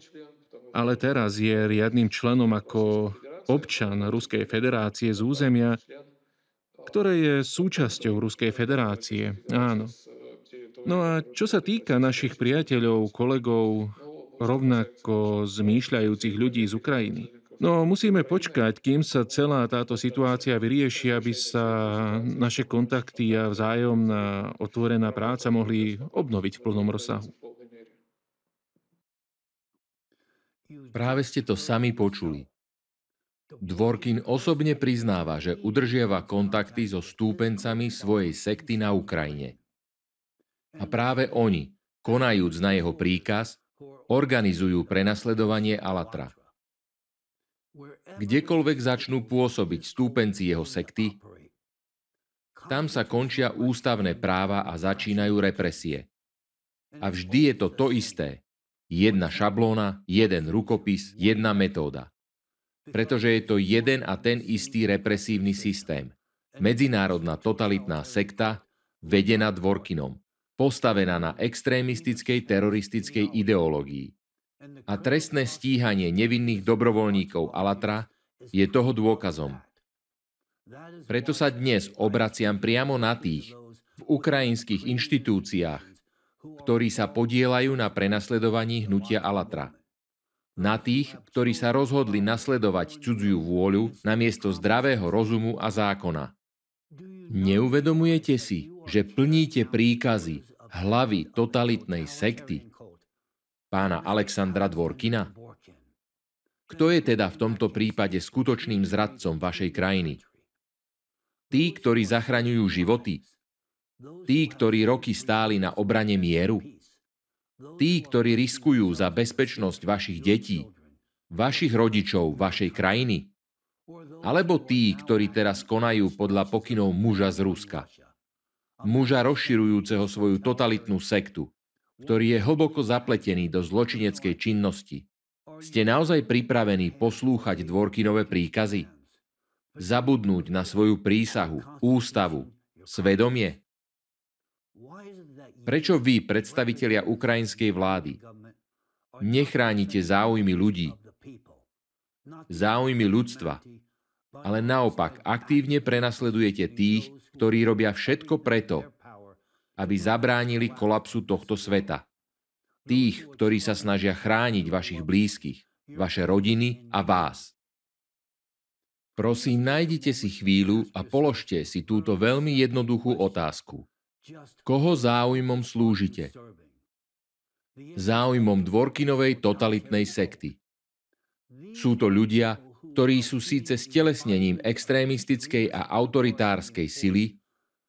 ale teraz je riadnym členom ako občan Ruskej federácie z územia, ktoré je súčasťou Ruskej federácie. Áno. No a čo sa týka našich priateľov, kolegov, rovnako zmýšľajúcich ľudí z Ukrajiny, no musíme počkať, kým sa celá táto situácia vyrieši, aby sa naše kontakty a vzájomná otvorená práca mohli obnoviť v plnom rozsahu. Práve ste to sami počuli. Dvorkin osobne priznáva, že udržiava kontakty so stúpencami svojej sekty na Ukrajine. A práve oni, konajúc na jeho príkaz, organizujú prenasledovanie Alatra. Kdekoľvek začnú pôsobiť stúpenci jeho sekty, tam sa končia ústavné práva a začínajú represie. A vždy je to isté. Jedna šablóna, jeden rukopis, jedna metóda. Pretože je to jeden a ten istý represívny systém. Medzinárodná totalitná sekta, vedená Dvorkinom. postavená na extrémistickej teroristickej ideológii. A trestné stíhanie nevinných dobrovoľníkov Alatra je toho dôkazom. Preto sa dnes obraciam priamo na tých v ukrajinských inštitúciách, ktorí sa podieľajú na prenasledovaní hnutia Alatra. Na tých, ktorí sa rozhodli nasledovať cudziu vôľu namiesto zdravého rozumu a zákona. Neuvedomujete si, že plníte príkazy hlavy totalitnej sekty, pána Alexandra Dvorkina? Kto je teda v tomto prípade skutočným zradcom vašej krajiny? Tí, ktorí zachraňujú životy? Tí, ktorí roky stáli na obrane mieru? Tí, ktorí riskujú za bezpečnosť vašich detí, vašich rodičov, vašej krajiny? Alebo tí, ktorí teraz konajú podľa pokynov muža z Ruska? Muža rozširujúceho svoju totalitnú sektu, ktorý je hlboko zapletený do zločineckej činnosti. Ste naozaj pripravení poslúchať Dvorkinové príkazy? Zabudnúť na svoju prísahu, ústavu, svedomie? Prečo vy, predstavitelia ukrajinskej vlády, nechránite záujmy ľudí, záujmy ľudstva, ale naopak aktívne prenasledujete tých, ktorí robia všetko preto, aby zabránili kolapsu tohto sveta. Tých, ktorí sa snažia chrániť vašich blízkych, vaše rodiny a vás. Prosím, nájdite si chvíľu a položte si túto veľmi jednoduchú otázku. Koho záujmom slúžite? Záujmom Dvorkinovej totalitnej sekty. Sú to ľudia, ktorí sú síce stelesnením extrémistickej a autoritárskej sily,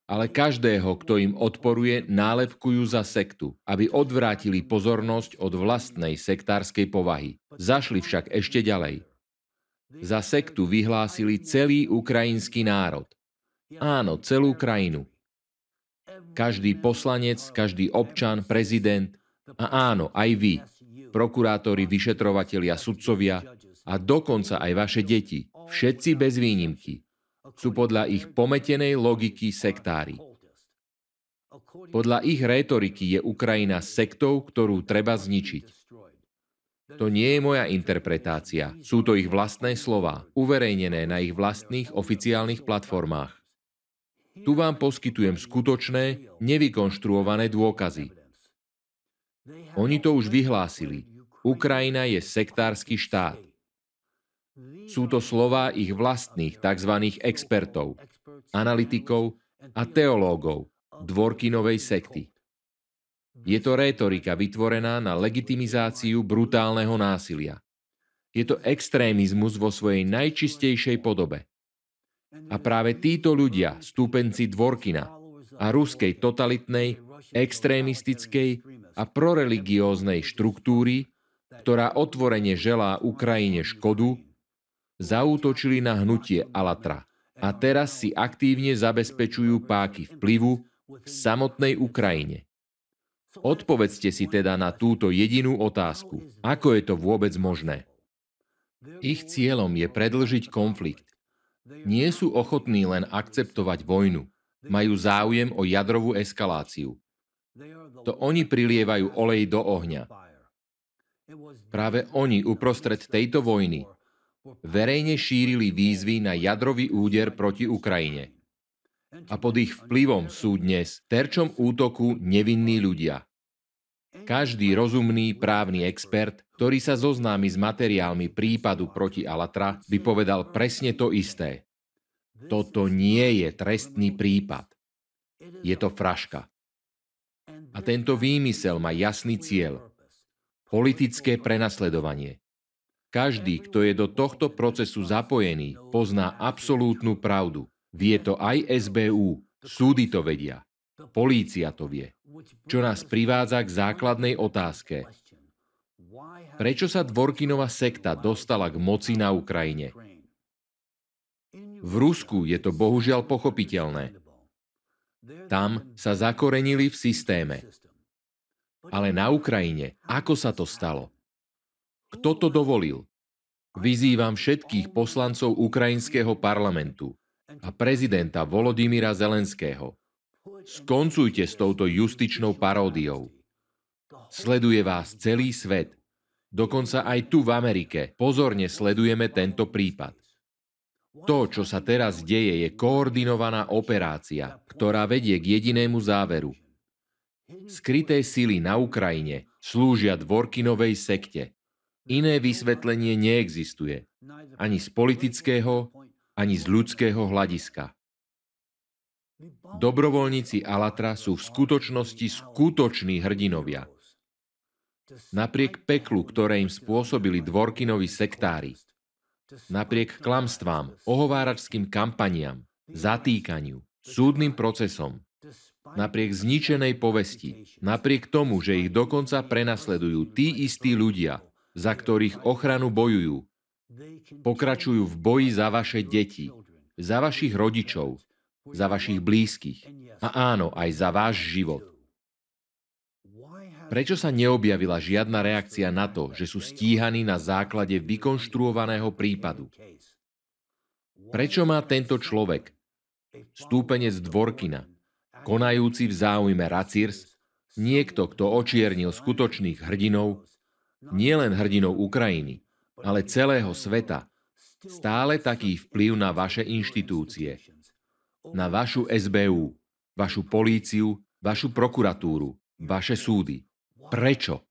ale každého, kto im odporuje, nálepkujú za sektu, aby odvrátili pozornosť od vlastnej sektárskej povahy. Zašli však ešte ďalej. Za sektu vyhlásili celý ukrajinský národ. Áno, celú krajinu. Každý poslanec, každý občan, prezident a áno, aj vy, prokurátori, vyšetrovatelia, sudcovia a dokonca aj vaše deti, všetci bez výnimky, sú podľa ich pometenej logiky sektári. Podľa ich rétoriky je Ukrajina sektou, ktorú treba zničiť. To nie je moja interpretácia, sú to ich vlastné slová, uverejnené na ich vlastných oficiálnych platformách. Tu vám poskytujem skutočné, nevykonštruované dôkazy. Oni to už vyhlásili. Ukrajina je sektársky štát. Sú to slová ich vlastných tzv. Expertov, analytikov a teológov Dvorkinovej sekty. Je to rétorika vytvorená na legitimizáciu brutálneho násilia. Je to extrémizmus vo svojej najčistejšej podobe. A práve títo ľudia, stúpenci Dvorkina a ruskej totalitnej, extrémistickej a proreligióznej štruktúry, ktorá otvorene želá Ukrajine škodu, zaútočili na hnutie Alatra a teraz si aktívne zabezpečujú páky vplyvu v samotnej Ukrajine. Odpovedzte si teda na túto jedinú otázku. Ako je to vôbec možné? Ich cieľom je predĺžiť konflikt. Nie sú ochotní len akceptovať vojnu. Majú záujem o jadrovú eskaláciu. To oni prilievajú olej do ohňa. Práve oni uprostred tejto vojny verejne šírili výzvy na jadrový úder proti Ukrajine. A pod ich vplyvom sú dnes terčom útoku nevinní ľudia. Každý rozumný právny expert, ktorý sa zoznámi s materiálmi prípadu proti Alatra, by povedal presne to isté. Toto nie je trestný prípad. Je to fraška. A tento výmysel má jasný cieľ. Politické prenasledovanie. Každý, kto je do tohto procesu zapojený, pozná absolútnu pravdu. Vie to aj SBU, súdy to vedia, polícia to vie. Čo nás privádza k základnej otázke. Prečo sa Dvorkinova sekta dostala k moci na Ukrajine? V Rusku je to bohužiaľ pochopiteľné. Tam sa zakorenili v systéme. Ale na Ukrajine, ako sa to stalo? Kto to dovolil? Vyzývam všetkých poslancov ukrajinského parlamentu a prezidenta Volodymyra Zelenského. Skoncujte s touto justičnou paródiou. Sleduje vás celý svet. Dokonca aj tu v Amerike pozorne sledujeme tento prípad. To, čo sa teraz deje, je koordinovaná operácia, ktorá vedie k jedinému záveru. Skryté sily na Ukrajine slúžia Dvorkinovej sekte. Iné vysvetlenie neexistuje. Ani z politického, ani z ľudského hľadiska. Dobrovoľníci Alatra sú v skutočnosti skutoční hrdinovia. Napriek peklu, ktoré im spôsobili Dvorkinovi sektári, napriek klamstvám, ohováračským kampaniám, zatýkaniu, súdnym procesom, napriek zničenej povesti, napriek tomu, že ich dokonca prenasledujú tí istí ľudia, za ktorých ochranu bojujú, pokračujú v boji za vaše deti, za vašich rodičov, za vašich blízkych a áno, aj za váš život. Prečo sa neobjavila žiadna reakcia na to, že sú stíhaní na základe vykonštruovaného prípadu? Prečo má tento človek, stúpenec Dvorkina, konajúci v záujme Racirs, niekto, kto očiernil skutočných hrdinov, nielen hrdinov Ukrajiny, ale celého sveta, stále taký vplyv na vaše inštitúcie, na vašu SBU, vašu políciu, vašu prokuratúru, vaše súdy? Prečo?